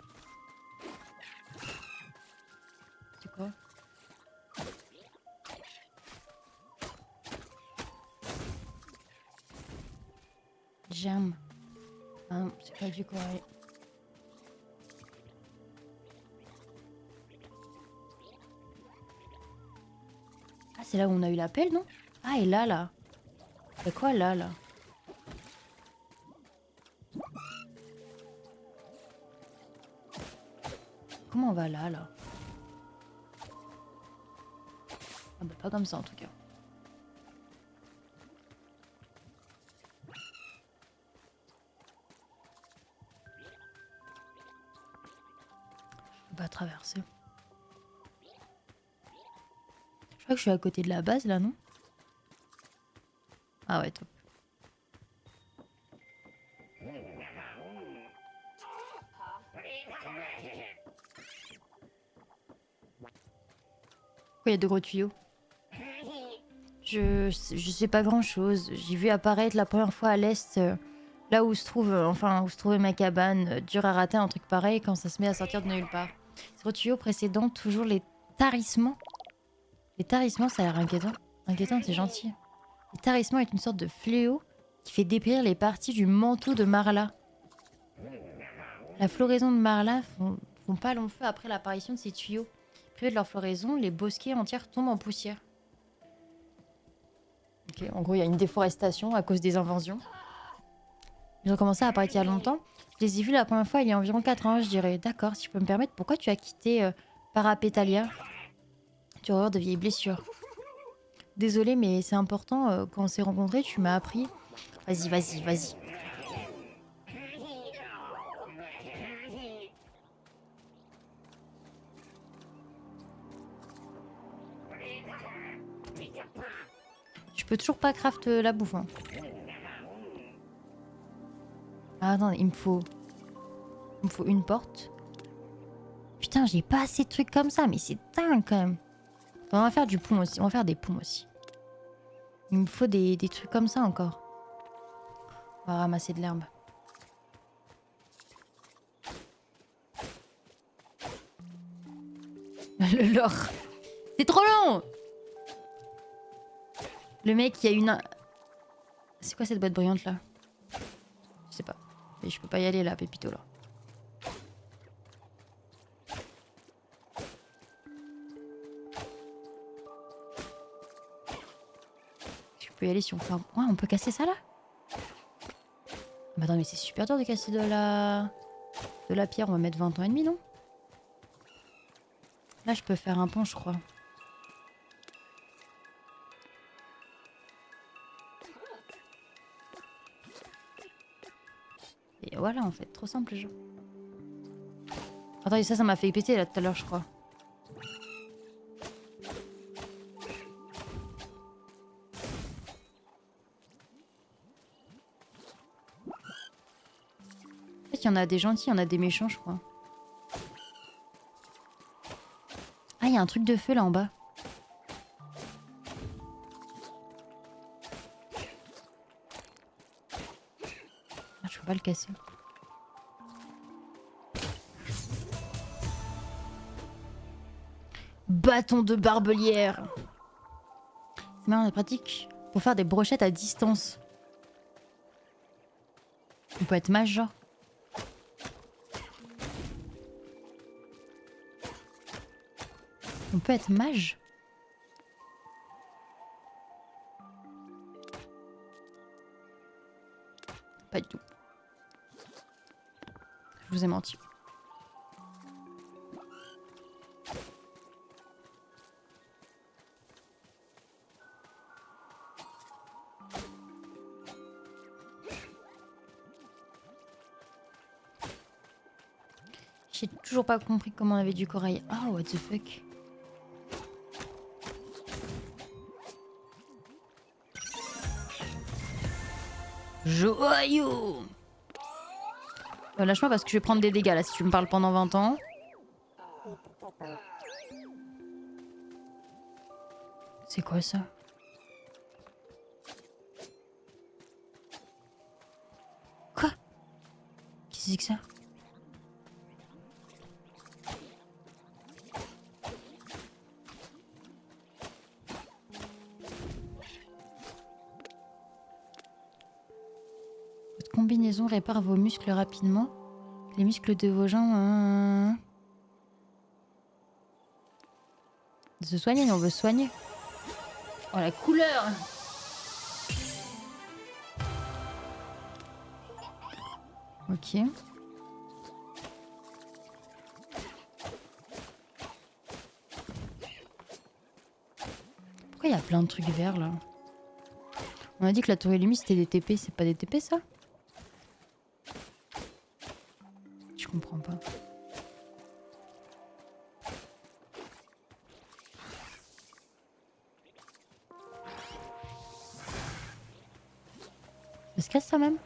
Speaker 1: C'est quoi? Germe. Ah non, c'est pas du corail. Ah, c'est là où on a eu la pelle, non? Ah, et là. C'est quoi là? Comment on va là? Ah bah pas comme ça en tout cas. Je peux pas traverser. Je crois que je suis à côté de la base là, non? Ah ouais, top. Pourquoi il y a de gros tuyaux? Je sais pas grand chose. J'ai vu apparaître la première fois à l'est, là où se trouve, où se trouvait ma cabane. Dur à rater un truc pareil quand ça se met à sortir de nulle part. Ces gros tuyaux précédents, toujours les tarissements. Les tarissements, ça a l'air inquiétant. Inquiétant, c'est gentil. Les tarissements est une sorte de fléau qui fait dépérir les parties du manteau de Marla. La floraison de Marla font pas long feu après l'apparition de ces tuyaux. Privés de leur floraison, les bosquets entiers tombent en poussière. Ok, en gros, il y a une déforestation à cause des invasions. Ils ont commencé à apparaître il y a longtemps. Je les ai vus la première fois il y a environ 4 ans, je dirais. D'accord, si je peux me permettre, pourquoi tu as quitté Parapetalia? Tu aurais de vieilles blessures. Désolée, mais c'est important. Quand on s'est rencontrés, tu m'as appris. Vas-y. Je peux toujours pas craft la bouffe. Hein. Ah, attends, il me faut une porte. Putain, j'ai pas assez de trucs comme ça, mais c'est dingue quand même. On va faire du poum aussi. On va faire des poums aussi. Il me faut des trucs comme ça encore. On va ramasser de l'herbe. Le lore. C'est trop long. Le mec, il y a une... C'est quoi cette boîte brillante là? Je sais pas. Mais je peux pas y aller là, Pépito là. Je peux y aller si on fait un... Ouais, on peut casser ça là? Mais attends, mais c'est super dur de casser de la pierre. On va mettre 20 ans et demi, non? Là, je peux faire un pont, je crois. Et voilà, en fait. Trop simple, le jeu. Attends, et ça m'a fait péter, là, tout à l'heure, je crois. En fait, il y en a des gentils, il y en a des méchants, je crois. Ah, il y a un truc de feu, là, en bas. Ah, je peux pas le casser. Bâton de barbelière. C'est marrant, c'est pratique pour faire des brochettes à distance. On peut être mage, genre. On peut être mage. Pas du tout. Je vous ai menti. J'ai toujours pas compris comment on avait du corail. Ah, what the fuck. Joyau. Lâche-moi parce que je vais prendre des dégâts là si tu me parles pendant 20 ans. C'est quoi ça? Quoi? Qu'est-ce que c'est que ça? Votre combinaison répare vos muscles rapidement. Les muscles de vos jambes... Se soigner, on veut se soigner. Oh la couleur! Ok. Pourquoi il y a plein de trucs verts là? On a dit que la tour Illumie c'était des TP, c'est pas des TP ça? Je comprends pas. Ça se casse ça même?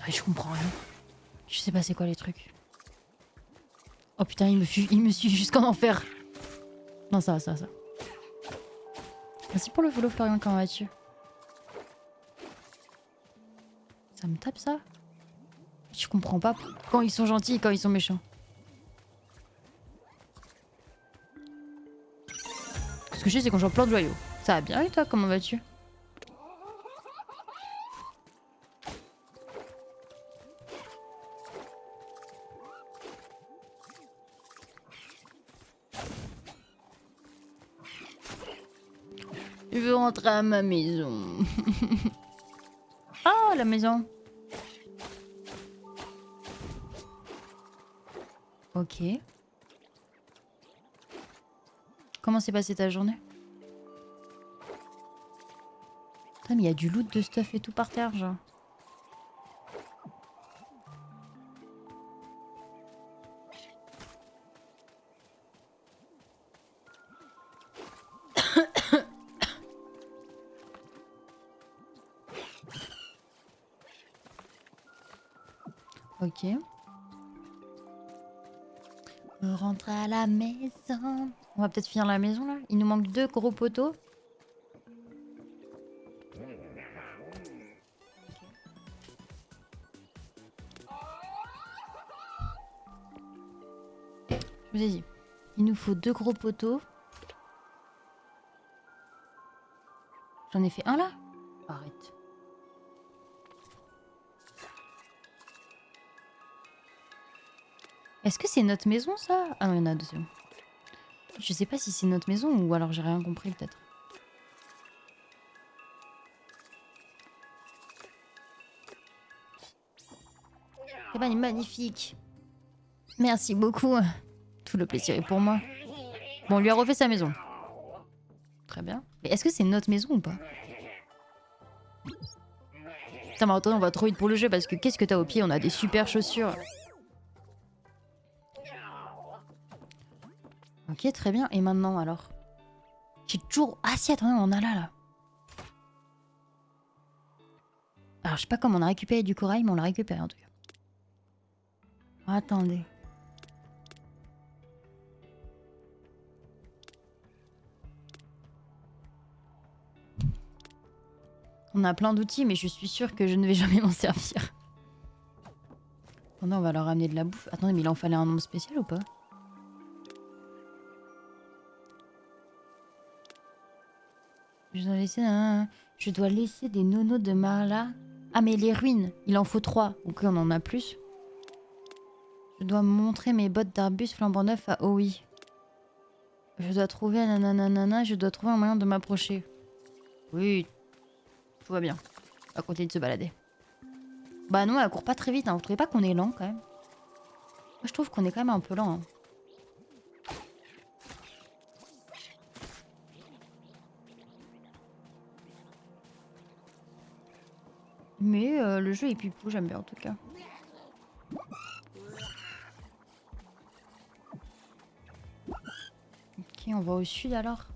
Speaker 1: Je comprends rien. Je sais pas c'est quoi les trucs. Oh putain, il me suit jusqu'en enfer. Non, ça va, ça va, ça va. Merci pour le follow Florian, comment vas-tu? Ça me tape ça? Je comprends pas quand ils sont gentils et quand ils sont méchants. Ce que je sais c'est quand j'en plein de joyaux. Ça va bien et toi, comment vas-tu? Je veux rentrer à ma maison. Ah, la maison. Ok. Comment s'est passée ta journée? Putain, mais il y a du loot de stuff et tout par terre, genre. Ok. On rentre à la maison. On va peut-être finir la maison là. Il nous manque 2 gros poteaux. Je vous ai dit. Il nous faut 2 gros poteaux. J'en ai fait un là? Arrête. Est-ce que c'est notre maison ça? Ah non, il y en a 2 secondes. Je sais pas si c'est notre maison ou alors j'ai rien compris peut-être. Eh ben, il est magnifique. Merci beaucoup. Tout le plaisir est pour moi. Bon, on lui a refait sa maison. Très bien. Mais est-ce que c'est notre maison ou pas? Putain, mais attends, on va trop vite pour le jeu parce que qu'est-ce que t'as au pied? On a des super chaussures. Ok, très bien. Et maintenant alors? J'ai toujours... Ah si, attendez, on en a là. Alors, je sais pas comment on a récupéré du corail, mais on l'a récupéré en tout cas. Attendez. On a plein d'outils, mais je suis sûre que je ne vais jamais m'en servir. Attendez, on va leur ramener de la bouffe. Attendez, mais il en fallait un nombre spécial ou pas? Je dois laisser des nonos de Marla. Ah, mais les ruines, il en faut 3. Ok, on en a plus. Je dois montrer mes bottes d'arbuste flambant neuf à OI. Je dois trouver nanana, je dois trouver un moyen de m'approcher. Oui, tout va bien. On va continuer de se balader. Bah non, elle court pas très vite, hein. Vous trouvez pas qu'on est lent quand même? Moi je trouve qu'on est quand même un peu lent. Hein. Mais le jeu est pipou, j'aime bien en tout cas. Ok, on va au sud alors.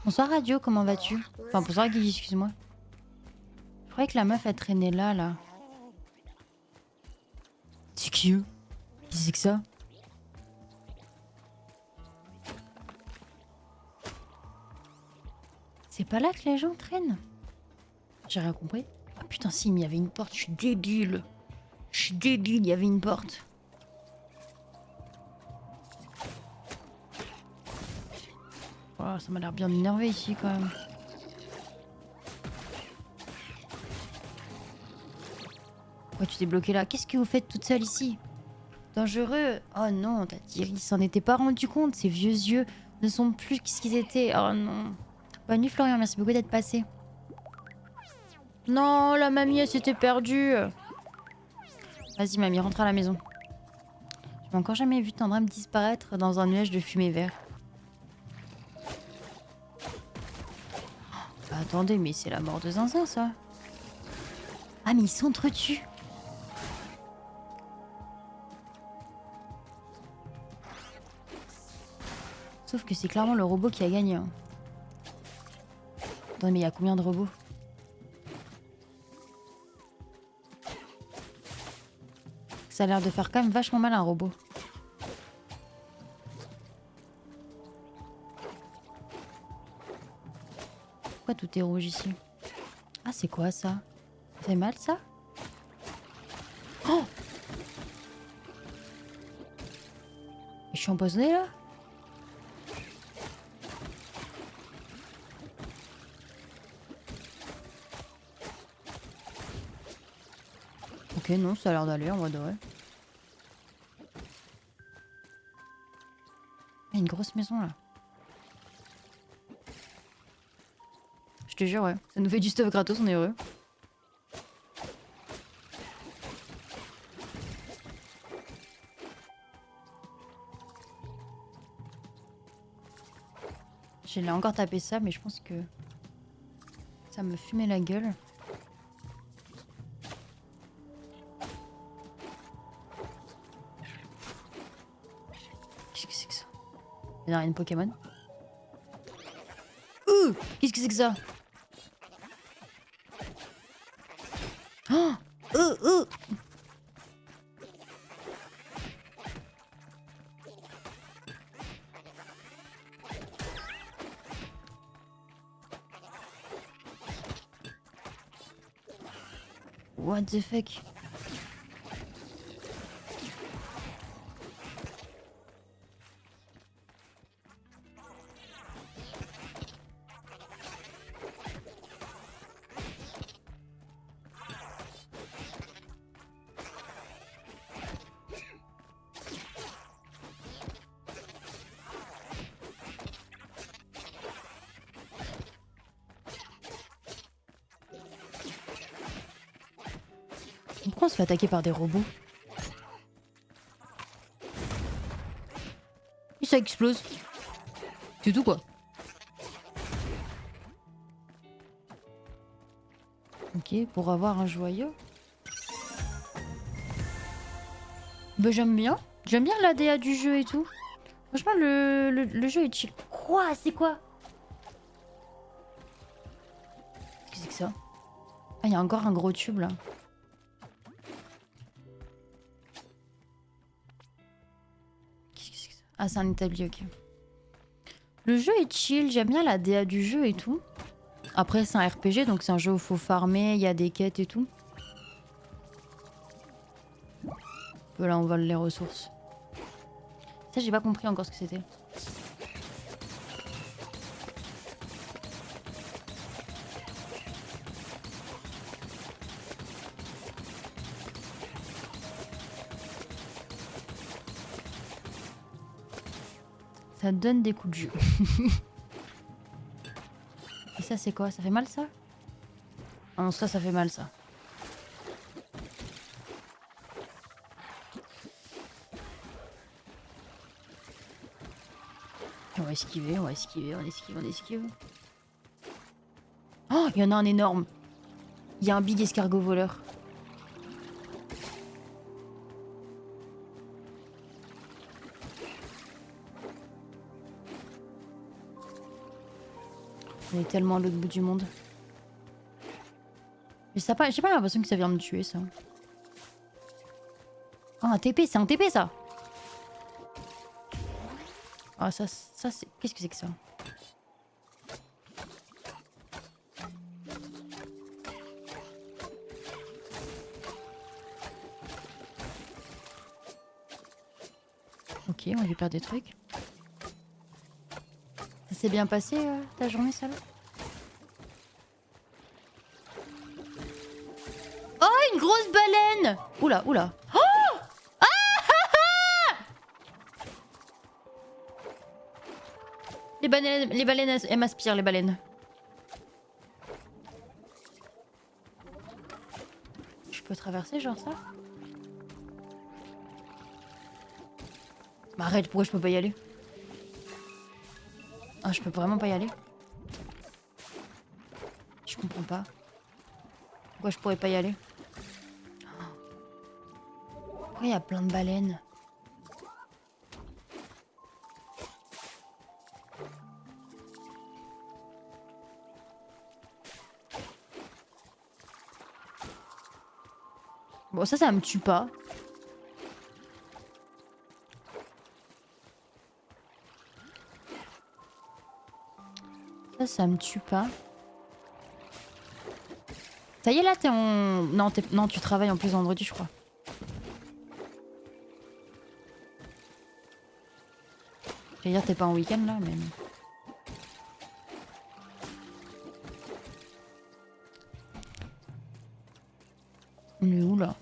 Speaker 1: Bonsoir Radio, comment vas-tu? Enfin, bonsoir Guigui, excuse-moi. Je croyais que la meuf elle traînait là. C'est qui eux? Qui c'est que ça? C'est pas là que les gens traînent? J'ai rien compris. Ah putain si, mais il y avait une porte, je suis débile. Je suis débile, il y avait une porte. Oh, ça m'a l'air bien énervé ici quand même. Pourquoi tu t'es bloqué là? Qu'est-ce que vous faites toute seule ici? Dangereux. Oh non, ta Thierry s'en était pas rendu compte. Ces vieux yeux ne sont plus ce qu'ils étaient. Oh non. Bonne nuit Florian, merci beaucoup d'être passé. Non, la mamie elle s'était perdue. Vas-y mamie, rentre à la maison. Je n'ai encore jamais vu Tendrem disparaître dans un nuage de fumée vert. Bah, attendez, mais c'est la mort de Zinzin ça. Ah mais ils s'entretuent. Sauf que c'est clairement le robot qui a gagné. Hein. Attendez, mais il y a combien de robots? Ça a l'air de faire quand même vachement mal un robot. Pourquoi tout est rouge ici? Ah, c'est quoi ça? Ça fait mal ça? Oh! Je suis empoisonnée là? Ok, non, ça a l'air d'aller en vrai de vrai. Il y a une grosse maison là. Je te jure, ouais. Ça nous fait du stuff gratos, on est heureux. J'ai encore tapé ça, mais je pense que ça me fumait la gueule. Qu'est-ce que c'est que ça? Il y a une Pokémon. Qu'est-ce que c'est que ça? Oh! What the fuck? Pourquoi on se fait attaquer par des robots? Et ça explose. C'est tout quoi. Ok, pour avoir un joyau. Bah j'aime bien. J'aime bien l'ADA du jeu et tout. Franchement, le jeu est chill. Quoi? C'est quoi? Qu'est-ce que c'est que ça? Ah, il y a encore un gros tube là. Qu'est-ce que c'est que ça? Ah, c'est un établi, ok. Le jeu est chill, j'aime bien la DA du jeu et tout. Après, c'est un RPG, donc c'est un jeu où il faut farmer, il y a des quêtes et tout. Là, on vole les ressources. Ça, j'ai pas compris encore ce que c'était. Ça donne des coups de jus. Et ça, c'est quoi? Ça fait mal, ça? Ah non, ça fait mal, ça. On va esquiver, on va esquiver, on esquive, on esquive. Oh, il y en a un énorme. Il y a un big escargot voleur. On est tellement à l'autre bout du monde. Mais ça pas, j'ai pas l'impression que ça vient me tuer ça. Oh un TP, c'est un TP ça. Ah ça c'est... Qu'est-ce que c'est que ça? Ok, on lui perd des trucs. Ça s'est bien passé ta journée, ça là? Oh, une grosse baleine! Oula, oula. Oh ah les baleines, elles m'aspirent, les baleines. Je peux traverser, genre ça? Bah arrête, pourquoi je peux pas y aller? Ah, je peux vraiment pas y aller? Je comprends pas. Pourquoi je pourrais pas y aller? Pourquoi il y a plein de baleines? Bon, ça me tue pas. Ça me tue pas. Ça y est, là, t'es en... Non, non, tu travailles en plus vendredi, je crois. J'allais dire, t'es pas en week-end, là, mais... On est où, là?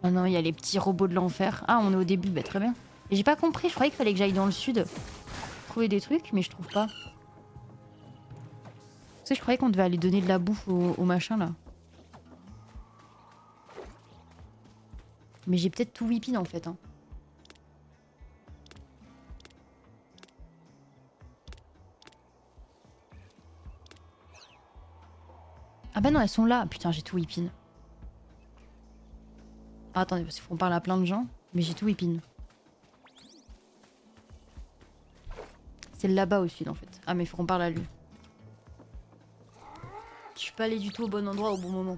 Speaker 1: Oh non, il y a les petits robots de l'enfer. Ah, on est au début, bah très bien. Et j'ai pas compris, je croyais qu'il fallait que j'aille dans le sud. Trouver des trucs, mais je trouve pas. Tu sais, je croyais qu'on devait aller donner de la bouffe au machin, là. Mais j'ai peut-être tout whippin, en fait, hein. Ah bah non, elles sont là. Putain, j'ai tout whippin. Ah, attendez, parce qu'on parle à plein de gens. Mais j'ai tout whippin. C'est là-bas au sud, en fait. Ah, mais il faut qu'on parle à lui. Je suis pas allée du tout au bon endroit au bon moment.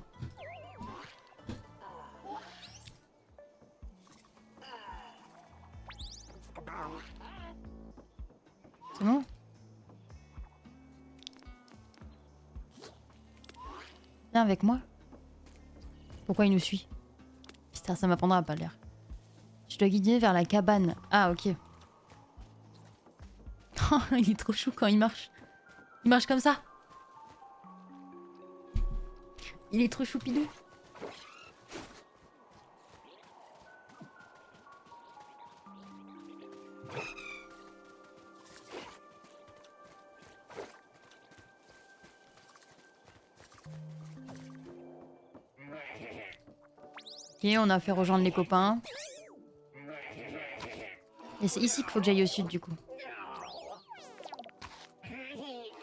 Speaker 1: C'est bon? Viens avec moi. Pourquoi il nous suit? Putain, ça m'apprendra à pas l'air. Je dois guider vers la cabane. Ah, ok. Il est trop chou quand il marche. Il marche comme ça. Il est trop choupidou. Ok, on a fait rejoindre les copains. Et c'est ici qu'il faut que j'aille au sud du coup.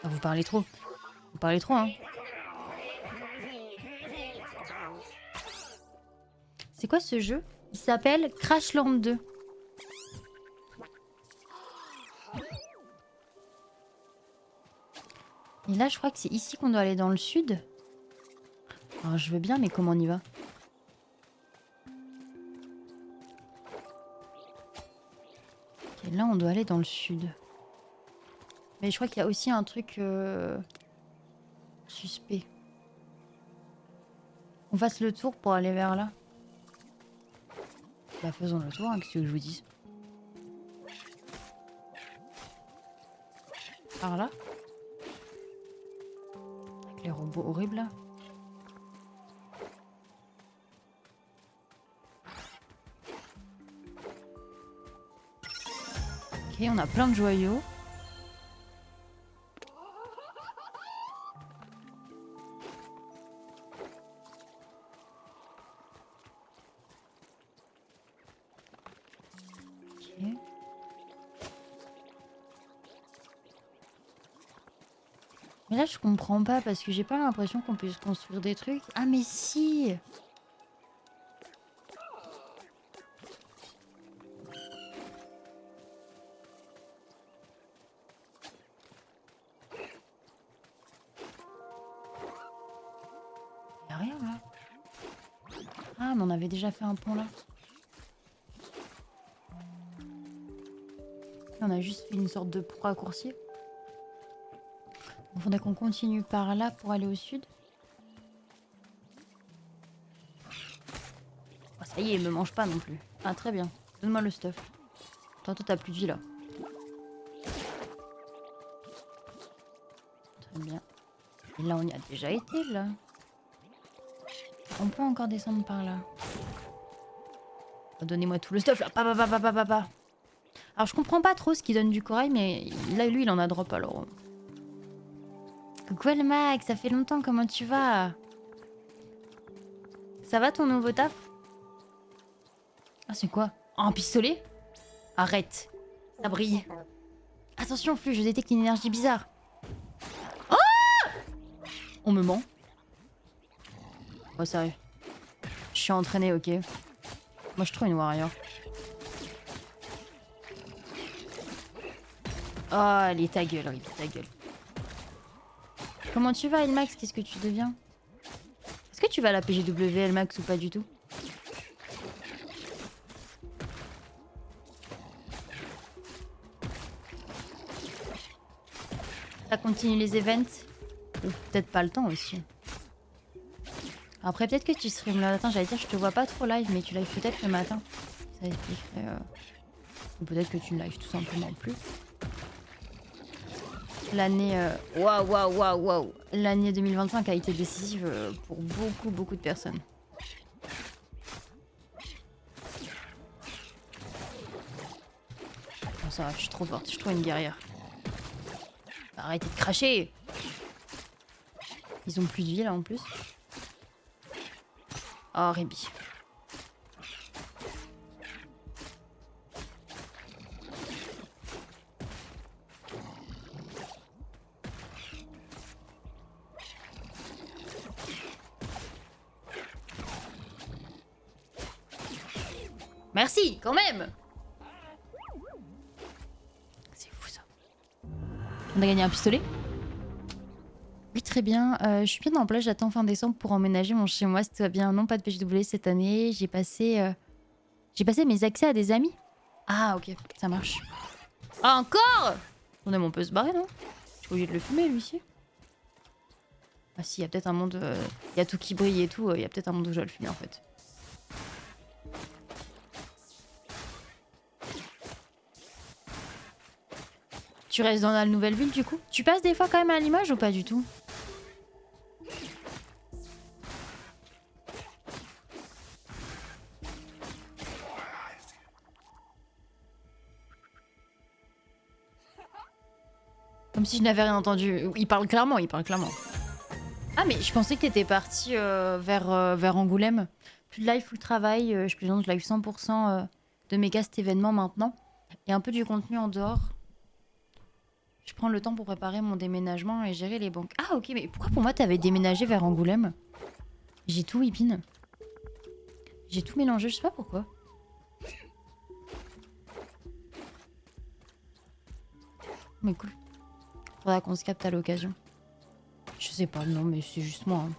Speaker 1: Ah, vous parlez trop. Vous parlez trop, hein. C'est quoi ce jeu? Il s'appelle Crashland 2. Et là, je crois que c'est ici qu'on doit aller dans le sud. Alors, je veux bien, mais comment on y va? Ok, là, on doit aller dans le sud. Mais je crois qu'il y a aussi un truc suspect. On fasse le tour pour aller vers là. Bah, faisons le tour, hein, qu'est-ce que je vous dis? Par là? Avec les robots horribles là. Ok, on a plein de joyaux. Ok. Mais là, je comprends pas parce que j'ai pas l'impression qu'on puisse construire des trucs. Ah, mais si! mais on avait déjà fait un pont là. On a juste fait une sorte de raccourci. Il faudrait qu'on continue par là pour aller au sud. Oh, ça y est, il me mange pas non plus. Ah, très bien. Donne-moi le stuff. Toi, t'as plus de vie là. Très bien. Et là, on y a déjà été là. On peut encore descendre par là. Oh, donnez-moi tout le stuff là. Pa. Alors, je comprends pas trop ce qui donne du corail, mais là, lui, il en a drop alors. Coucou le Max, ça fait longtemps, comment tu vas? Ça va ton nouveau taf? Ah, c'est quoi? Oh, un pistolet? Arrête. Ça brille. Attention, Flux, je détecte une énergie bizarre. Oh! On me ment. Oh, sérieux. Je suis entraînée, ok. Moi, je trouve une warrior. Oh, allez, ta gueule, Riby, ta gueule. Comment tu vas, Elmax? Qu'est-ce que tu deviens? Est-ce que tu vas à la PGW, Elmax, ou pas du tout? Ça continue les events? Ou peut-être pas le temps aussi. Après, peut-être que tu stream le matin. J'allais dire, je te vois pas trop live, mais tu live peut-être le matin. Ça expliquerait... Ou peut-être que tu ne live tout simplement plus. L'année... Waouh. L'année 2025 a été décisive pour beaucoup de personnes. Bon, ça va, je suis trop forte. Je suis trop une guerrière. Arrêtez de cracher! Ils ont plus de vie là en plus. Oh, Riby. Merci, quand même! C'est fou ça. On a gagné un pistolet? Oui, très bien. Je suis bien en place, j'attends fin décembre pour emménager mon chez moi. Si tout va bien, non, pas de PGW cette année. J'ai passé mes accès à des amis. Ah, ok, ça marche. Ah, encore? On peut se barrer, non? Je suis obligée de le fumer, lui, ici. Ah si, il y a peut-être un monde... Il y a tout qui brille et tout. Il y a peut-être un monde où je dois le fumer, en fait. Tu restes dans la nouvelle ville, du coup? Tu passes des fois quand même à Limoges ou pas du tout? Comme si je n'avais rien entendu. Il parle clairement, il parle clairement. Ah, mais je pensais que t'étais parti vers Angoulême. Plus de live, full travail. Je plaisante, je live 100% de mes castes événements maintenant. Et un peu du contenu en dehors. Je prends le temps pour préparer mon déménagement et gérer les banques. Ah, ok, mais pourquoi pour moi t'avais déménagé vers Angoulême? J'ai tout, Ipine. J'ai tout mélangé, je sais pas pourquoi. Mais cool. Faudra qu'on se capte à l'occasion. Je sais pas, non, mais c'est juste moi. Hein.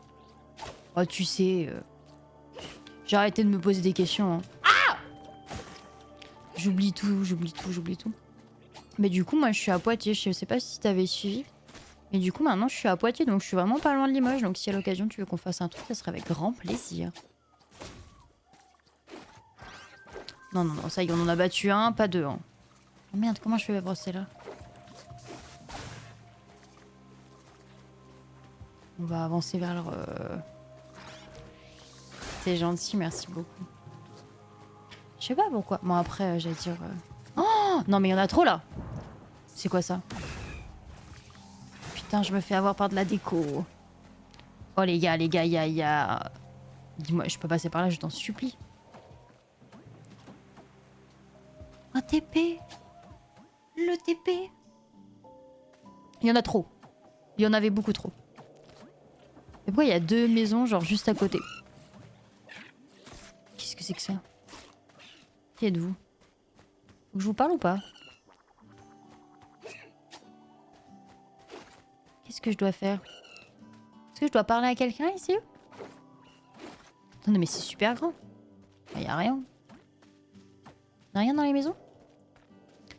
Speaker 1: Oh, tu sais... J'ai arrêté de me poser des questions. Hein. Ah! J'oublie tout. Mais du coup, moi, je suis à Poitiers. Je sais pas si t'avais suivi. Mais du coup, maintenant, je suis à Poitiers. Donc, je suis vraiment pas loin de Limoges. Donc, si à l'occasion, tu veux qu'on fasse un truc, ça serait avec grand plaisir. Non, ça y est, on en a battu un, pas deux. Hein. Oh merde, comment je fais brosser là? On va avancer vers leur... C'est gentil, merci beaucoup. Je sais pas pourquoi. Bon, après, j'allais dire... Oh non, mais il y en a trop, là. C'est quoi, ça? Putain, je me fais avoir par de la déco. Oh, les gars, il y a... Dis-moi, je peux passer par là, je t'en supplie. Un TP. Le TP. Il y en a trop. Il y en avait beaucoup trop. Et pourquoi il y a deux maisons, genre, juste à côté? Qu'est-ce que c'est que ça? Qui êtes-vous? Faut que je vous parle ou pas? Qu'est-ce que je dois faire? Est-ce que je dois parler à quelqu'un ici? Attendez, mais c'est super grand. Y a rien. Y a rien dans les maisons?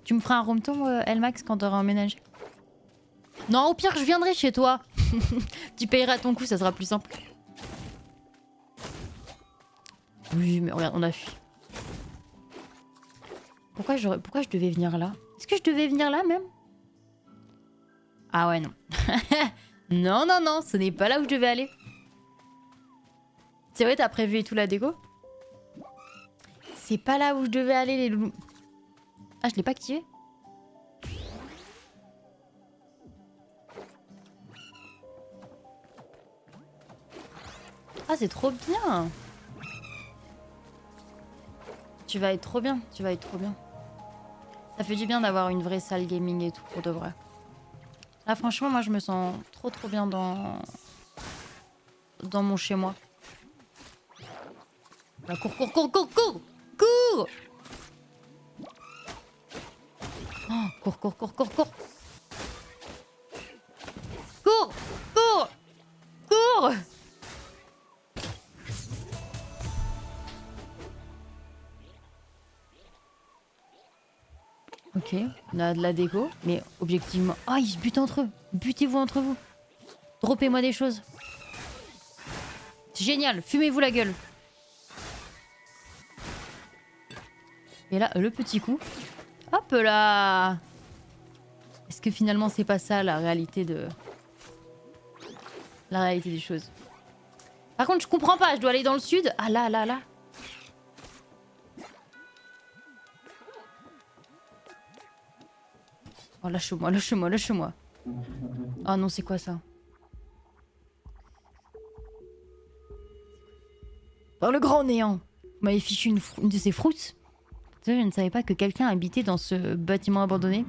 Speaker 1: Tu me feras un room tour, Elmax, quand t'auras emménagé? Non, au pire, je viendrai chez toi. Tu payeras ton coup, ça sera plus simple. Oui, mais regarde, on a fui. Pourquoi je devais venir là? Est-ce que je devais venir là, même? Ah ouais, non. Non, non, non, ce n'est pas là où je devais aller. C'est vrai, t'as prévu et tout la déco? C'est pas là où je devais aller, les loulous. Ah, je l'ai pas activé? Ah, c'est trop bien. Tu vas être trop bien, tu vas être trop bien. Ça fait du bien d'avoir une vraie salle gaming et tout, pour de vrai. Là, franchement, moi, je me sens trop bien dans mon chez-moi. Là, cours, cours, cours, cours, cours! Cours! Oh, cours, cours, cours, cours, cours! Cours! Cours! Cours! Ok, on a de la déco, mais objectivement... Oh, ils se butent entre eux! Butez-vous entre vous! Droppez-moi des choses! C'est génial! Fumez-vous la gueule! Et là, le petit coup. Hop là! Est-ce que finalement c'est pas ça la réalité de... La réalité des choses? Par contre, je comprends pas, je dois aller dans le sud. Ah là, là, là. Oh, lâche-moi, lâche-moi, lâche-moi. Oh non, c'est quoi ça? Dans le grand néant. Vous m'avez fichu une de ces fruits. Je ne savais pas que quelqu'un habitait dans ce bâtiment abandonné.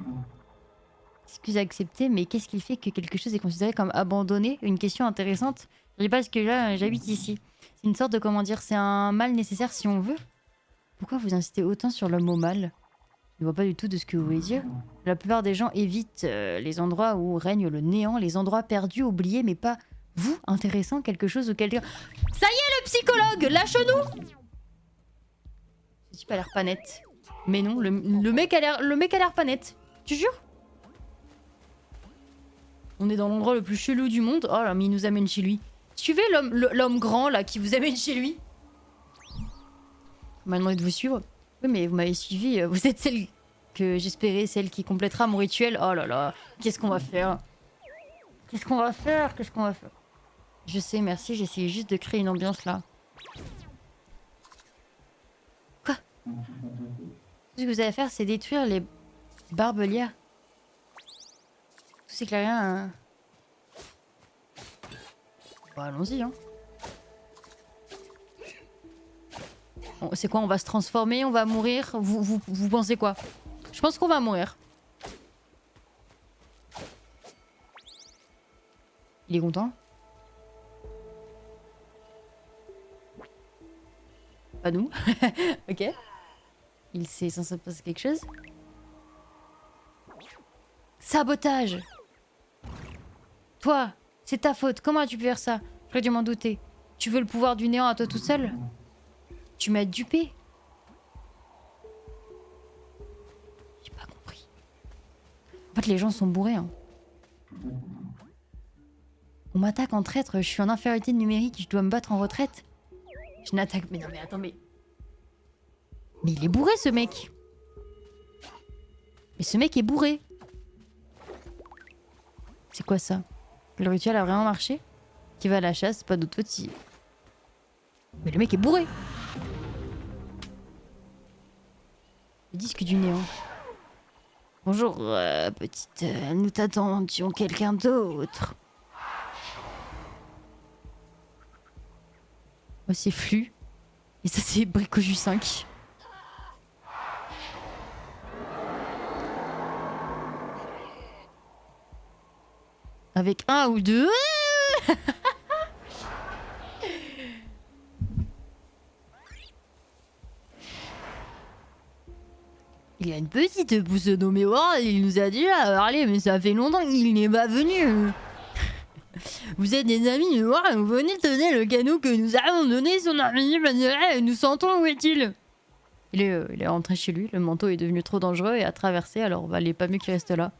Speaker 1: Excuse à accepter, mais qu'est-ce qui fait que quelque chose est considéré comme abandonné? Une question intéressante. Je dis parce que là, j'habite ici. C'est une sorte de, comment dire, c'est un mal nécessaire si on veut. Pourquoi vous insistez autant sur le mot mal? Je ne vois pas du tout de ce que vous voulez dire. La plupart des gens évitent les endroits où règne le néant, les endroits perdus, oubliés, mais pas vous, intéressant, quelque chose ou quelqu'un. Ça y est, le psychologue, lâche-nous! Ce type a l'air pas net. Mais non, le mec a l'air pas net. Tu jures? On est dans l'endroit le plus chelou du monde. Oh là, mais il nous amène chez lui. Suivez l'homme grand là qui vous amène chez lui. On m'a demandé de vous suivre. Oui, mais vous m'avez suivi. Vous êtes celle que j'espérais, celle qui complétera mon rituel. Oh là là, qu'est-ce qu'on va faire? Qu'est-ce qu'on va faire? Qu'est-ce qu'on va faire? Je sais, merci, j'essayais juste de créer une ambiance là. Quoi? Tout ce que vous allez faire, c'est détruire les barbelières. Tout s'éclairer un... Bon, allons-y, hein. Bon, c'est quoi, on va se transformer, on va mourir? Vous pensez quoi? Je pense qu'on va mourir. Il est content? Pas nous. Ok. Il s'est censé passer quelque chose. Sabotage! Toi, c'est ta faute. Comment as-tu pu faire ça? J'aurais dû m'en douter. Tu veux le pouvoir du néant à toi tout seul? Tu m'as dupé. J'ai pas compris. En fait, les gens sont bourrés. Hein. On m'attaque en traître. Je suis en infériorité numérique. Je dois me battre en retraite. Je n'attaque... Mais non, mais attends, mais... Mais il est bourré, ce mec. Mais ce mec est bourré. C'est quoi ça? Le rituel a vraiment marché? Qui va à la chasse, pas d'autre faute si... Mais le mec est bourré. Le disque du néant. Bonjour, petite... nous t'attendions quelqu'un d'autre. Moi, c'est Flux. Et ça, c'est Bricoju 5. Avec un ou deux... Il y a une petite pousse nommée Ward, il nous a dit là, allez, mais ça fait longtemps qu'il n'est pas venu. Vous êtes des amis noirs et vous venez donner le cadeau que nous avons donné son ami. Nous sentons où est-il? Il est rentré chez lui, le manteau est devenu trop dangereux et a traversé, alors bah, il est pas mieux qu'il reste là.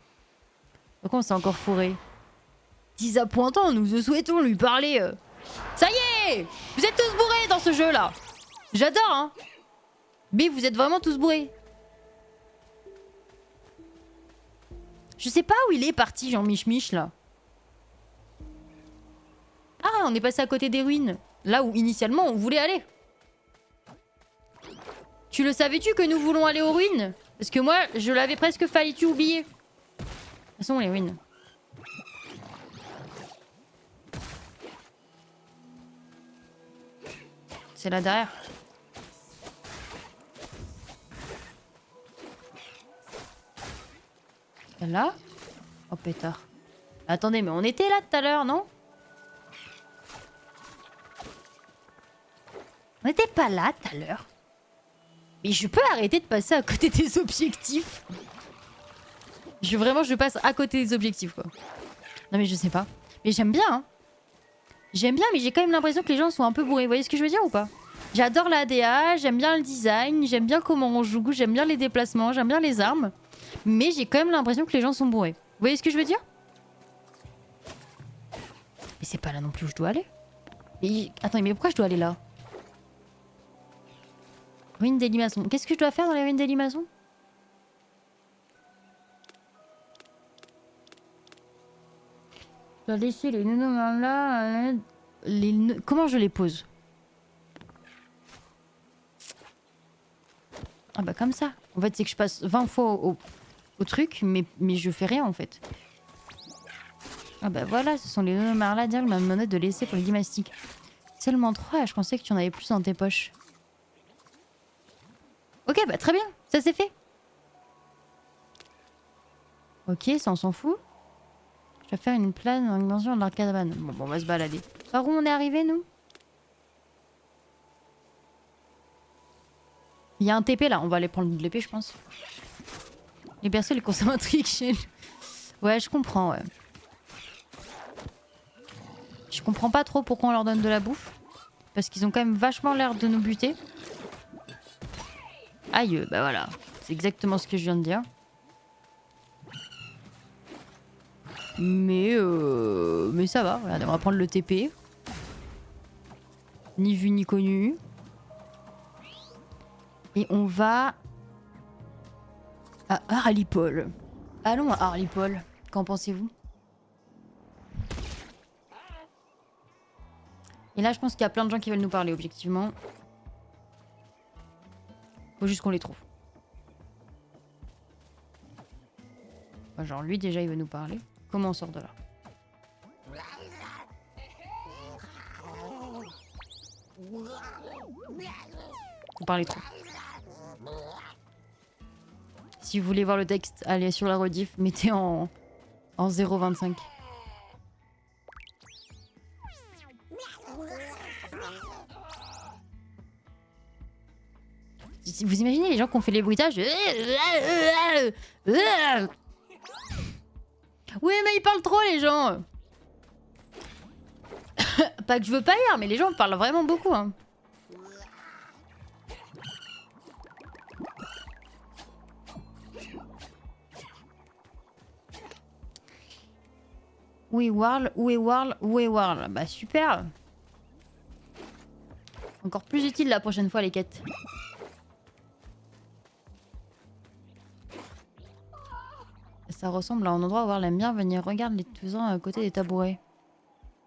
Speaker 1: Donc on s'est encore fourré. Disappointant, nous souhaitons lui parler. Ça y est! Vous êtes tous bourrés dans ce jeu là! J'adore hein! Mais vous êtes vraiment tous bourrés. Je sais pas où il est parti Jean Mich là. Ah, on est passé à côté des ruines. Là où initialement on voulait aller. Tu le savais-tu que nous voulons aller aux ruines? Parce que moi, je l'avais presque failli oublier. De toute façon, les ruines. C'est là derrière. Là? Oh pétard. Attendez, mais on était là tout à l'heure, non? On n'était pas là tout à l'heure. Mais je peux arrêter de passer à côté des objectifs. Je passe à côté des objectifs, quoi. Non mais je sais pas. Mais j'aime bien, hein. J'aime bien, mais j'ai quand même l'impression que les gens sont un peu bourrés. Vous voyez ce que je veux dire ou pas? J'adore la DA, j'aime bien le design, j'aime bien comment on joue, j'aime bien les déplacements, j'aime bien les armes. Mais j'ai quand même l'impression que les gens sont bourrés. Vous voyez ce que je veux dire? Mais c'est pas là non plus où je dois aller. Et... Attends, mais pourquoi je dois aller là? Ruines des limaçons. Qu'est-ce que je dois faire dans les ruines des limaçons? Je dois laisser les nounours là. Comment je les pose? Ah bah comme ça. En fait, c'est que je passe 20 fois au truc, mais je fais rien en fait. Ah bah voilà, ce sont les nounours là. Dire ma monnaie de laisser pour les gymnastiques. Seulement 3, je pensais que tu en avais plus dans tes poches. Ok, bah très bien, ça c'est fait. Ok, ça on s'en fout. Je vais faire une plane en dimension de la cabane. Bon, on va se balader. Par où on est arrivé, nous? Il y a un TP là, on va aller prendre l'épée, je pense. Les berceaux, les consommatrices. Ouais, je comprends, ouais. Je comprends pas trop pourquoi on leur donne de la bouffe. Parce qu'ils ont quand même vachement l'air de nous buter. Aïe, bah voilà. C'est exactement ce que je viens de dire. Mais ça va. Regardez, on va prendre le TP. Ni vu ni connu. Et on va à Harlipol. Allons à Harlipol. Qu'en pensez-vous? Et là, je pense qu'il y a plein de gens qui veulent nous parler, objectivement. Faut juste qu'on les trouve. Enfin, genre, lui, déjà, il veut nous parler. Comment on sort de là? Vous parlez trop. Si vous voulez voir le texte, allez sur la rediff, mettez en 0,25. Vous imaginez les gens qui ont fait les bruitages? Oui, mais ils parlent trop, les gens. Pas que je veux pas rire, mais les gens parlent vraiment beaucoup, hein. Où est Warl? Où est Warl? Où est Warl? Bah super. Encore plus utile la prochaine fois les quêtes. Ça ressemble à un endroit où Warl aime bien venir. Regarde les faisans à côté des tabourets.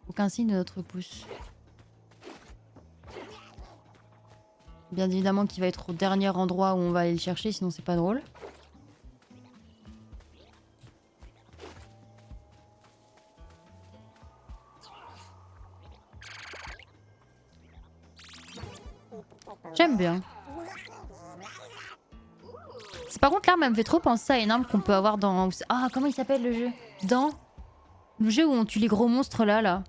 Speaker 1: Aucun signe de notre pouce. Bien évidemment qu'il va être au dernier endroit où on va aller le chercher, sinon c'est pas drôle. J'aime bien. Par contre, l'arme, elle me fait trop penser à une arme qu'on peut avoir dans... Ah, comment il s'appelle le jeu? Dans le jeu où on tue les gros monstres là.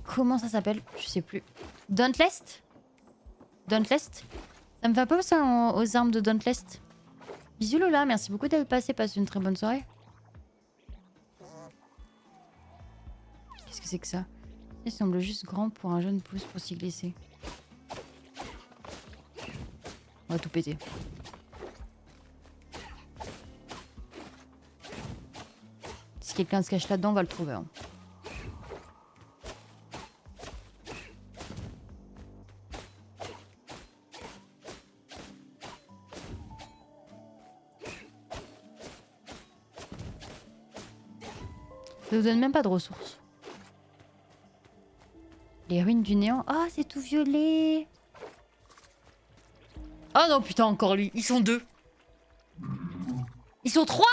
Speaker 1: Comment ça s'appelle? Je sais plus. Dauntless? Dauntless? Ça me fait un peu penser aux armes de Dauntless. Bisous Lola, merci beaucoup d'être passé. Passe une très bonne soirée. Qu'est-ce que c'est que ça? Il semble juste grand pour un jeune pouce pour s'y glisser. On va tout péter. Si quelqu'un se cache là-dedans, on va le trouver. Hein. Ça vous donne même pas de ressources. Les ruines du néant. Ah, c'est tout violet. Oh non, putain, encore lui. Ils sont 2. Ils sont 3.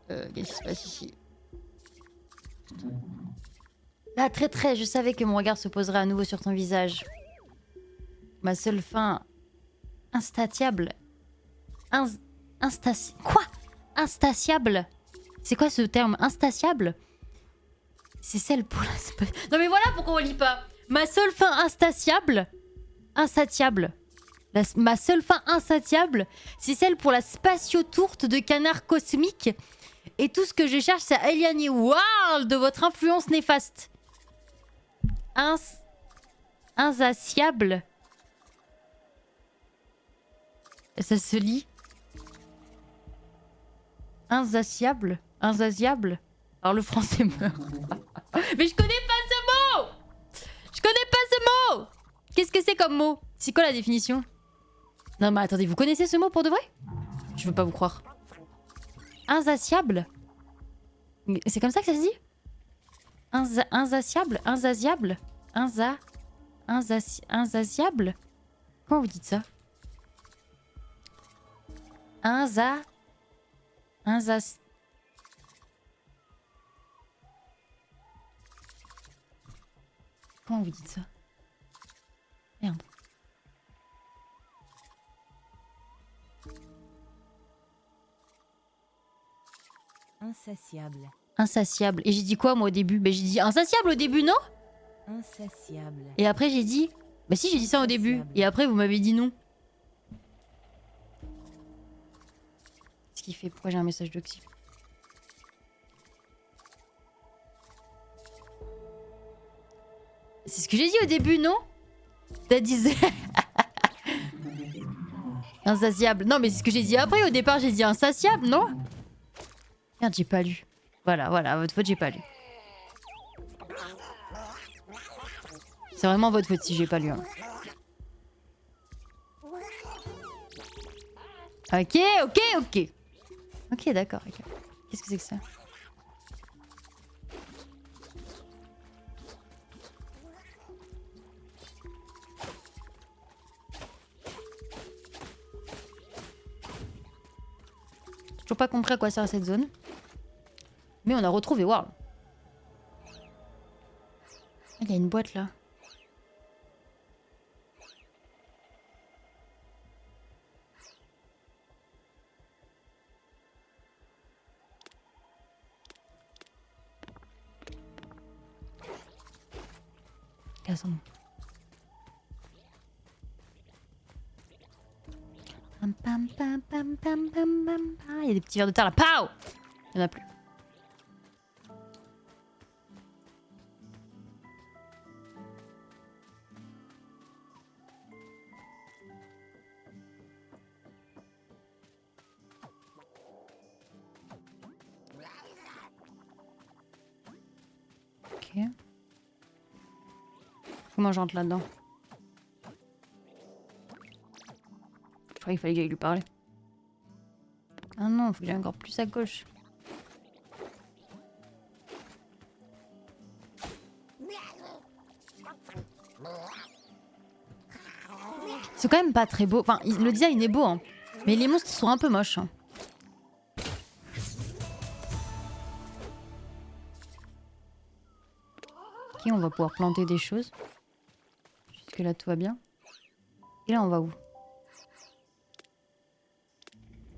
Speaker 1: Qu'est-ce qui se passe ici? Là, très, je savais que mon regard se poserait à nouveau sur ton visage. Ma seule fin instatiable. Quoi? Instatiable? C'est quoi ce terme? Instatiable? C'est celle pour la... Non mais voilà pourquoi on lit pas. Ma seule fin insatiable. Insatiable. Ma seule fin insatiable, c'est celle pour la spatio-tourte de canard cosmique. Et tout ce que je cherche, c'est à éloigner World de votre influence néfaste. Insatiable. Ça se lit. Insatiable. Insatiable. Alors le français meurt. Mais je connais pas ce mot. Je connais pas ce mot. Qu'est-ce que c'est comme mot? C'est quoi la définition? Non mais attendez, vous connaissez ce mot pour de vrai? Je veux pas vous croire. Insatiable? C'est comme ça que ça se dit? Insatiable? Insatiable? Insatiable? Comment vous dites ça? Comment vous dites ça? Merde.
Speaker 2: Insatiable.
Speaker 1: Insatiable. Et j'ai dit quoi moi au début? Bah j'ai dit insatiable au début, non?
Speaker 2: Insatiable.
Speaker 1: Et après j'ai dit... Bah si, j'ai dit ça au début. Et après vous m'avez dit non. Qu'est-ce qu'il fait? Pourquoi j'ai un message d'Oxy? C'est ce que j'ai dit au début, non? T'as dit... Insatiable. Non mais c'est ce que j'ai dit après. Au départ j'ai dit insatiable, non? Merde, j'ai pas lu. Voilà, votre faute, j'ai pas lu. C'est vraiment votre faute si j'ai pas lu. Hein. Ok. Ok, d'accord. Okay. Qu'est-ce que c'est que ça? J'ai toujours pas compris à quoi sert cette zone. Mais on a retrouvé World. Il y a une boîte là. Cassons. Il y a des petits vers de terre là. Pow! Il y en a plus. Ok. Comment j'entre là-dedans? Je crois qu'il fallait que j'aille lui parler. Ah non, faut que j'aille encore plus à gauche. C'est quand même pas très beau. Enfin, le design est beau, hein. Mais les monstres sont un peu moches. Hein. Ok, on va pouvoir planter des choses. Jusque là, tout va bien. Et là, on va où?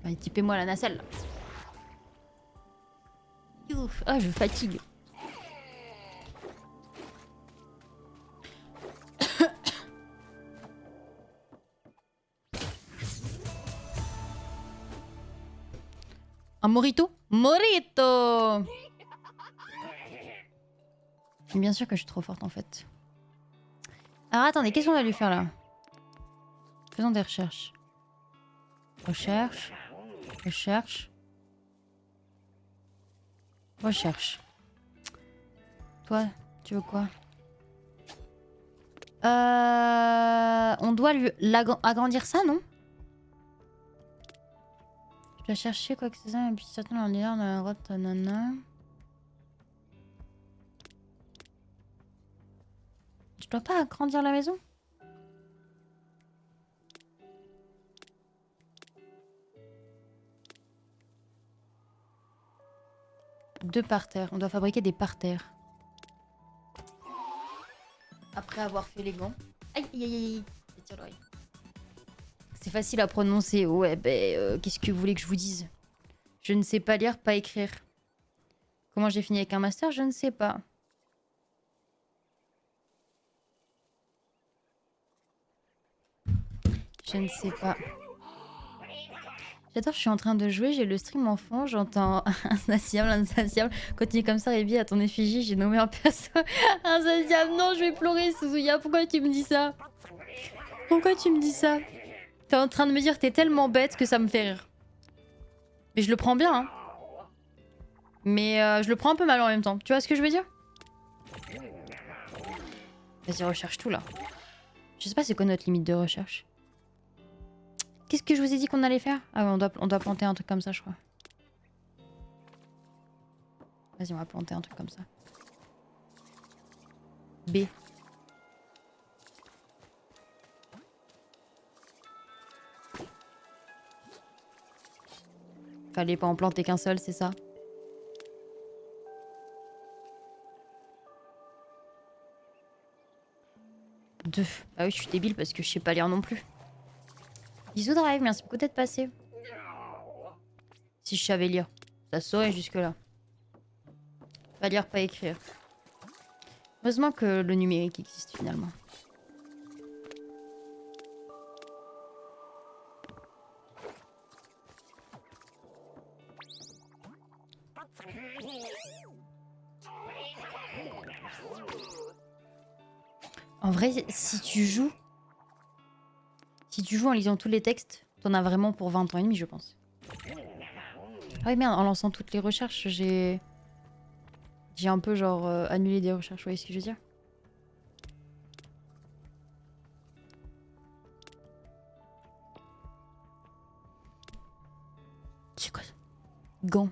Speaker 1: Allez, typez-moi la nacelle. Ah, je fatigue. Un morito? Morito! Bien sûr que je suis trop forte en fait. Alors attendez, qu'est-ce qu'on va lui faire là? Faisons des recherches. Recherche. Recherche. Recherche. Toi, tu veux quoi? On doit lui agrandir ça, non? Je dois chercher quoi que ce soit, et puis certains en l'air dans la grotte, nanana. Je dois pas agrandir la maison? Deux parterres. On doit fabriquer des parterres. Après avoir fait les gants. Aïe, aïe, aïe, aïe. Tire l'oreille. C'est facile à prononcer. Ouais, qu'est-ce que vous voulez que je vous dise? Je ne sais pas lire, pas écrire. Comment j'ai fini avec un master? Je ne sais pas. Je ne sais pas. J'adore, je suis en train de jouer, j'ai le stream en fond, j'entends insatiable, insatiable. Continue comme ça, Rébi, à ton effigie, j'ai nommé un perso insatiable. Non, je vais pleurer, Suzuya, pourquoi tu me dis ça? Pourquoi tu me dis ça? T'es en train de me dire que t'es tellement bête que ça me fait rire. Mais je le prends bien, hein. Mais je le prends un peu mal en même temps. Tu vois ce que je veux dire? Vas-y, recherche tout, là. Je sais pas c'est quoi notre limite de recherche. Qu'est-ce que je vous ai dit qu'on allait faire? Ah ouais, on doit planter un truc comme ça, je crois. Vas-y, on va planter un truc comme ça. B. Fallait pas en planter qu'un seul, c'est ça? Deux. Ah oui, je suis débile parce que je sais pas lire non plus. Bisous Drive, merci beaucoup d'être passé. Si je savais lire, ça se saurait jusque-là. Pas lire, pas écrire. Heureusement que le numérique existe finalement. En vrai, si tu joues en lisant tous les textes, t'en as vraiment pour 20 ans et demi, je pense. Ah oui, merde, en lançant toutes les recherches, j'ai un peu genre annulé des recherches, vous voyez ce que je veux dire? C'est quoi ça? Gants.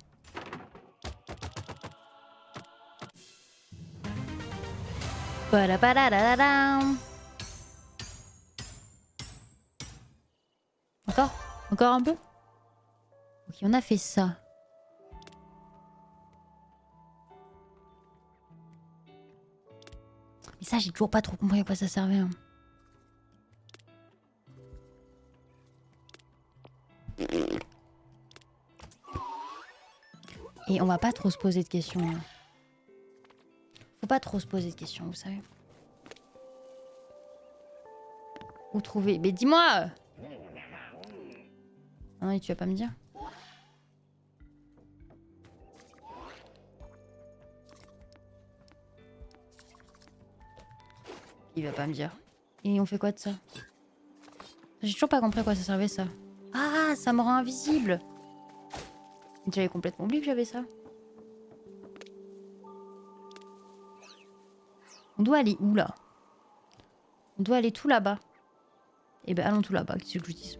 Speaker 1: Badabadadadam. Encore? Encore un peu? Ok, on a fait ça. Mais ça, j'ai toujours pas trop compris à quoi ça servait. Hein. Et on va pas trop se poser de questions. Hein. Faut pas trop se poser de questions, vous savez. Où trouver? Mais dis-moi! Ah non, tu vas pas me dire? Il va pas me dire. Et on fait quoi de ça? J'ai toujours pas compris à quoi ça servait ça. Ah, ça me rend invisible! J'avais complètement oublié que j'avais ça. On doit aller où là? On doit aller tout là-bas. Eh ben allons tout là-bas, qu'est-ce que je vous dis?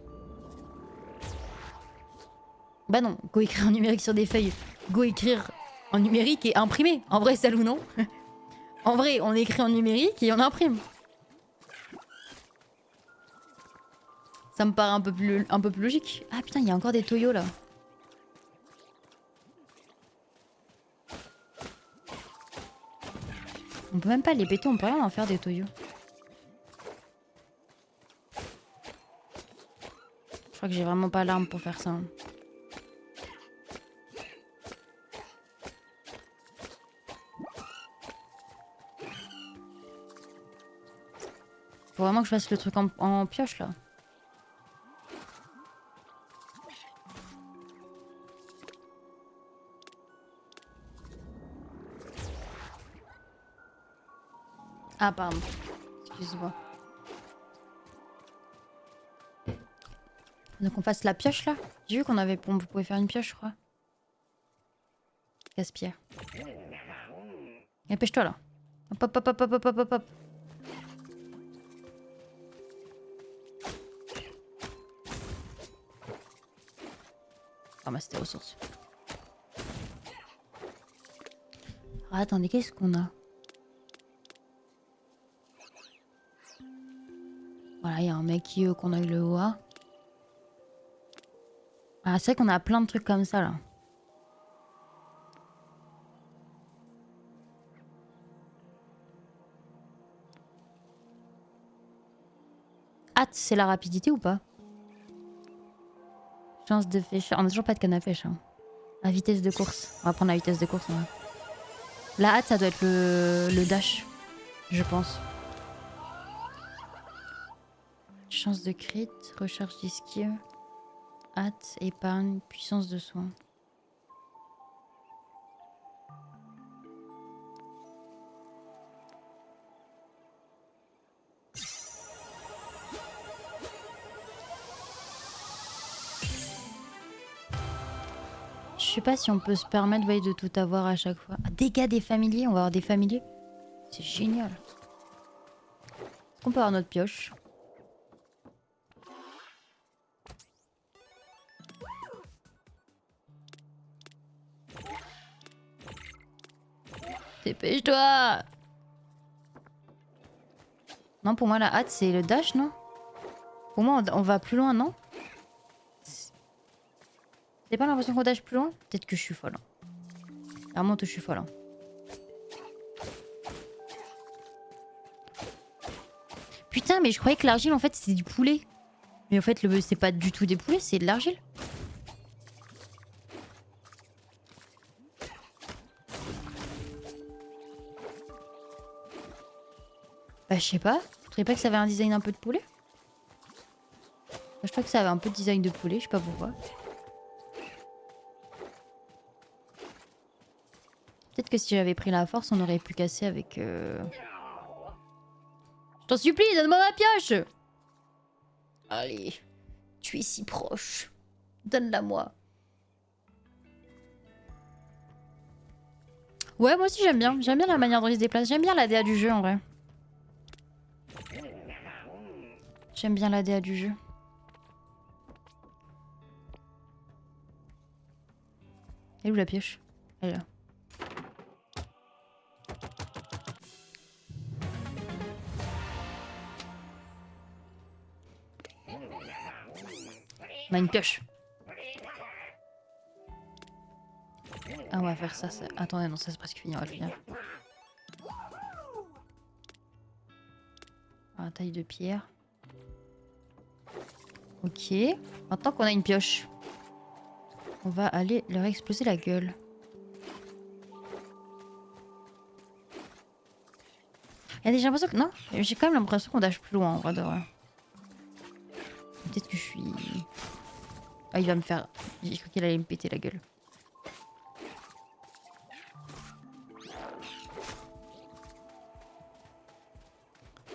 Speaker 1: Bah non, go écrire en numérique sur des feuilles. Go écrire en numérique et imprimer. En vrai, ça ou non? En vrai, on écrit en numérique et on imprime. Ça me paraît un peu plus logique. Ah putain, il y a encore des toyos là. On peut même pas les péter, on peut rien en faire des toyos. Je crois que j'ai vraiment pas l'arme pour faire ça. Hein. Faut vraiment que je fasse le truc en pioche là. Ah, pardon. Excuse-moi. Donc on fasse la pioche là. J'ai vu on pouvait faire une pioche, je crois. Casse-pierre. Dépêche-toi là. Hop hop hop hop hop hop hop hop. Ramasse tes ressources. Ah, attendez, qu'est-ce qu'on a? Voilà, il y a un mec qui veut qu'on aille le voir. Ah, c'est vrai qu'on a plein de trucs comme ça là. Hâte, c'est la rapidité ou pas? Chance de pêche. On a toujours pas de canne à pêche. Hein. La vitesse de course. On va prendre la vitesse de course. Ouais. La hâte, ça doit être le dash. Je pense. Chance de crit, recharge d'esquive. Hâte, épargne, puissance de soin. Je sais pas si on peut se permettre voyez, de tout avoir à chaque fois. Ah, dégâts des familiers, on va avoir des familiers. C'est génial. Est-ce qu'on peut avoir notre pioche? Dépêche-toi! Non, pour moi, la hâte, c'est le dash, non? Pour moi, on va plus loin, non? T'as pas l'impression qu'on dash plus loin? Peut-être que je suis folle. Hein. Vraiment, je suis folle. Hein. Putain, mais je croyais que l'argile, en fait, c'était du poulet. Mais en fait, c'est pas du tout des poulets, c'est de l'argile. Bah, je sais pas. Je trouvais pas que ça avait un design un peu de poulet? Bah, je crois que ça avait un peu de design de poulet, je sais pas pourquoi. Peut-être que si j'avais pris la force, on aurait pu casser avec... Je t'en supplie, donne-moi ma pioche! Allez, tu es si proche. Donne-la moi. Ouais, moi aussi j'aime bien. J'aime bien la manière dont il se déplace. J'aime bien l'ADA du jeu en vrai. J'aime bien l'ADA du jeu. Elle est où la pioche? Elle est là. On a une pioche. Ah, on va faire ça. Attendez, non, ça c'est presque fini. On va le finir. Ah, taille de pierre. Ok. Maintenant qu'on a une pioche, on va aller leur exploser la gueule. J'ai l'impression que... Non, j'ai quand même l'impression qu'on dash plus loin en vrai de vrai. Peut-être que je suis... Ah, il va me faire... J'ai cru qu'il allait me péter la gueule.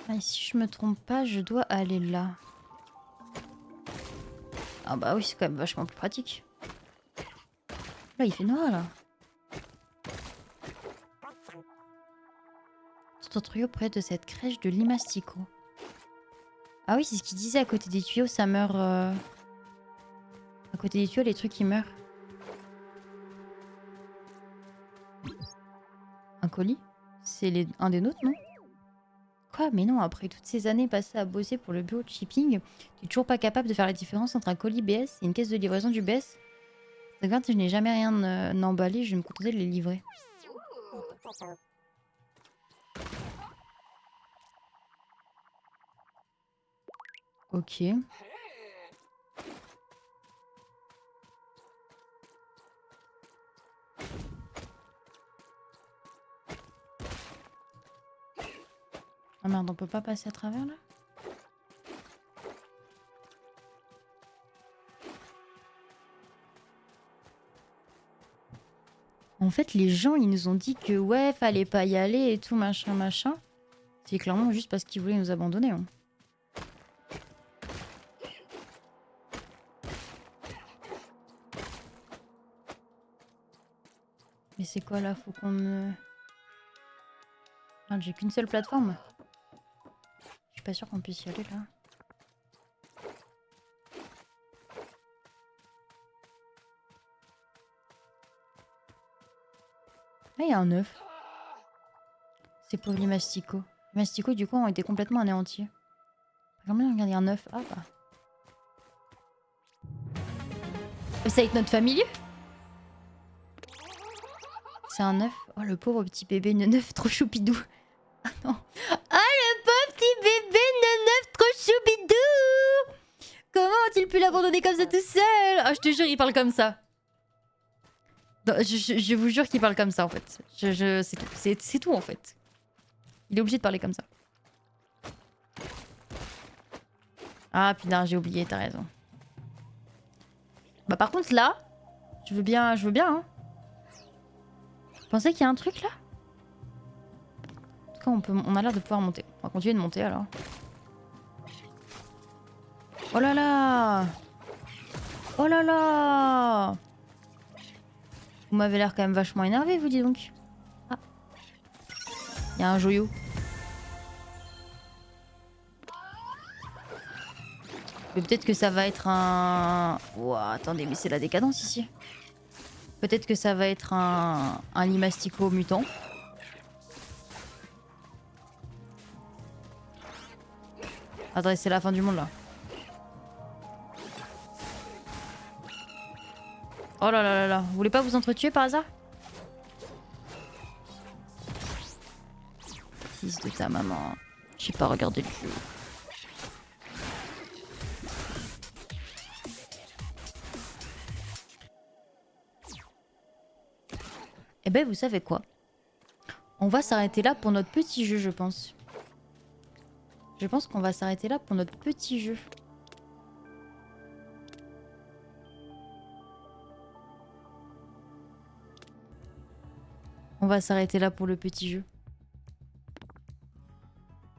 Speaker 1: Ah, si je me trompe pas, je dois aller là. Ah bah oui, c'est quand même vachement plus pratique. Là, il fait noir, là. C'est un trio près de cette crèche de Limastico. Ah oui, c'est ce qu'il disait, à côté des tuyaux, ça meurt... À côté des tuyaux, les trucs, ils meurent. Un colis? C'est un des nôtres, non? Quoi? Mais non, après toutes ces années passées à bosser pour le bureau de shipping, tu es toujours pas capable de faire la différence entre un colis BS et une caisse de livraison du BS? Regarde, je n'ai jamais rien emballé, je vais me contenter de les livrer. Ok. Ah merde, on peut pas passer à travers là? En fait, les gens, ils nous ont dit que ouais, fallait pas y aller et tout, machin, machin. C'est clairement juste parce qu'ils voulaient nous abandonner. Hein. Mais c'est quoi là? Faut qu'on me... Ah, j'ai qu'une seule plateforme. Je suis pas sûre qu'on puisse y aller là. Ah, il y a un œuf. C'est pour les masticots. Les masticots, du coup, ont été complètement anéantis. Combien regarder un œuf? Ah bah. Ça va être notre familier? C'est un œuf. Oh, le pauvre petit bébé neuf trop choupidou. Ah non. Ah, le pauvre petit bébé neuf trop choupidou. Comment ont-ils pu l'abandonner comme ça tout seul? Ah, je te jure, il parle comme ça. Non, je vous jure qu'il parle comme ça en fait. C'est tout en fait. Il est obligé de parler comme ça. Ah putain, j'ai oublié, t'as raison. Bah par contre là, je veux bien hein. Vous pensez qu'il y a un truc là? En tout cas, on a l'air de pouvoir monter. On va continuer de monter alors. Oh là là! Oh là là! Vous m'avez l'air quand même vachement énervé, vous dis donc. Ah. Il y a un joyau. Mais peut-être que ça va être un... Ouah, attendez, mais c'est la décadence ici. Peut-être que ça va être un Imastico mutant. Attendez, c'est la fin du monde là. Oh là là là là. Vous voulez pas vous entretuer par hasard? Fils de ta maman. J'ai pas regardé le jeu. Eh ben, vous savez quoi? On va s'arrêter là pour notre petit jeu, je pense. Je pense qu'on va s'arrêter là pour notre petit jeu. On va s'arrêter là pour le petit jeu.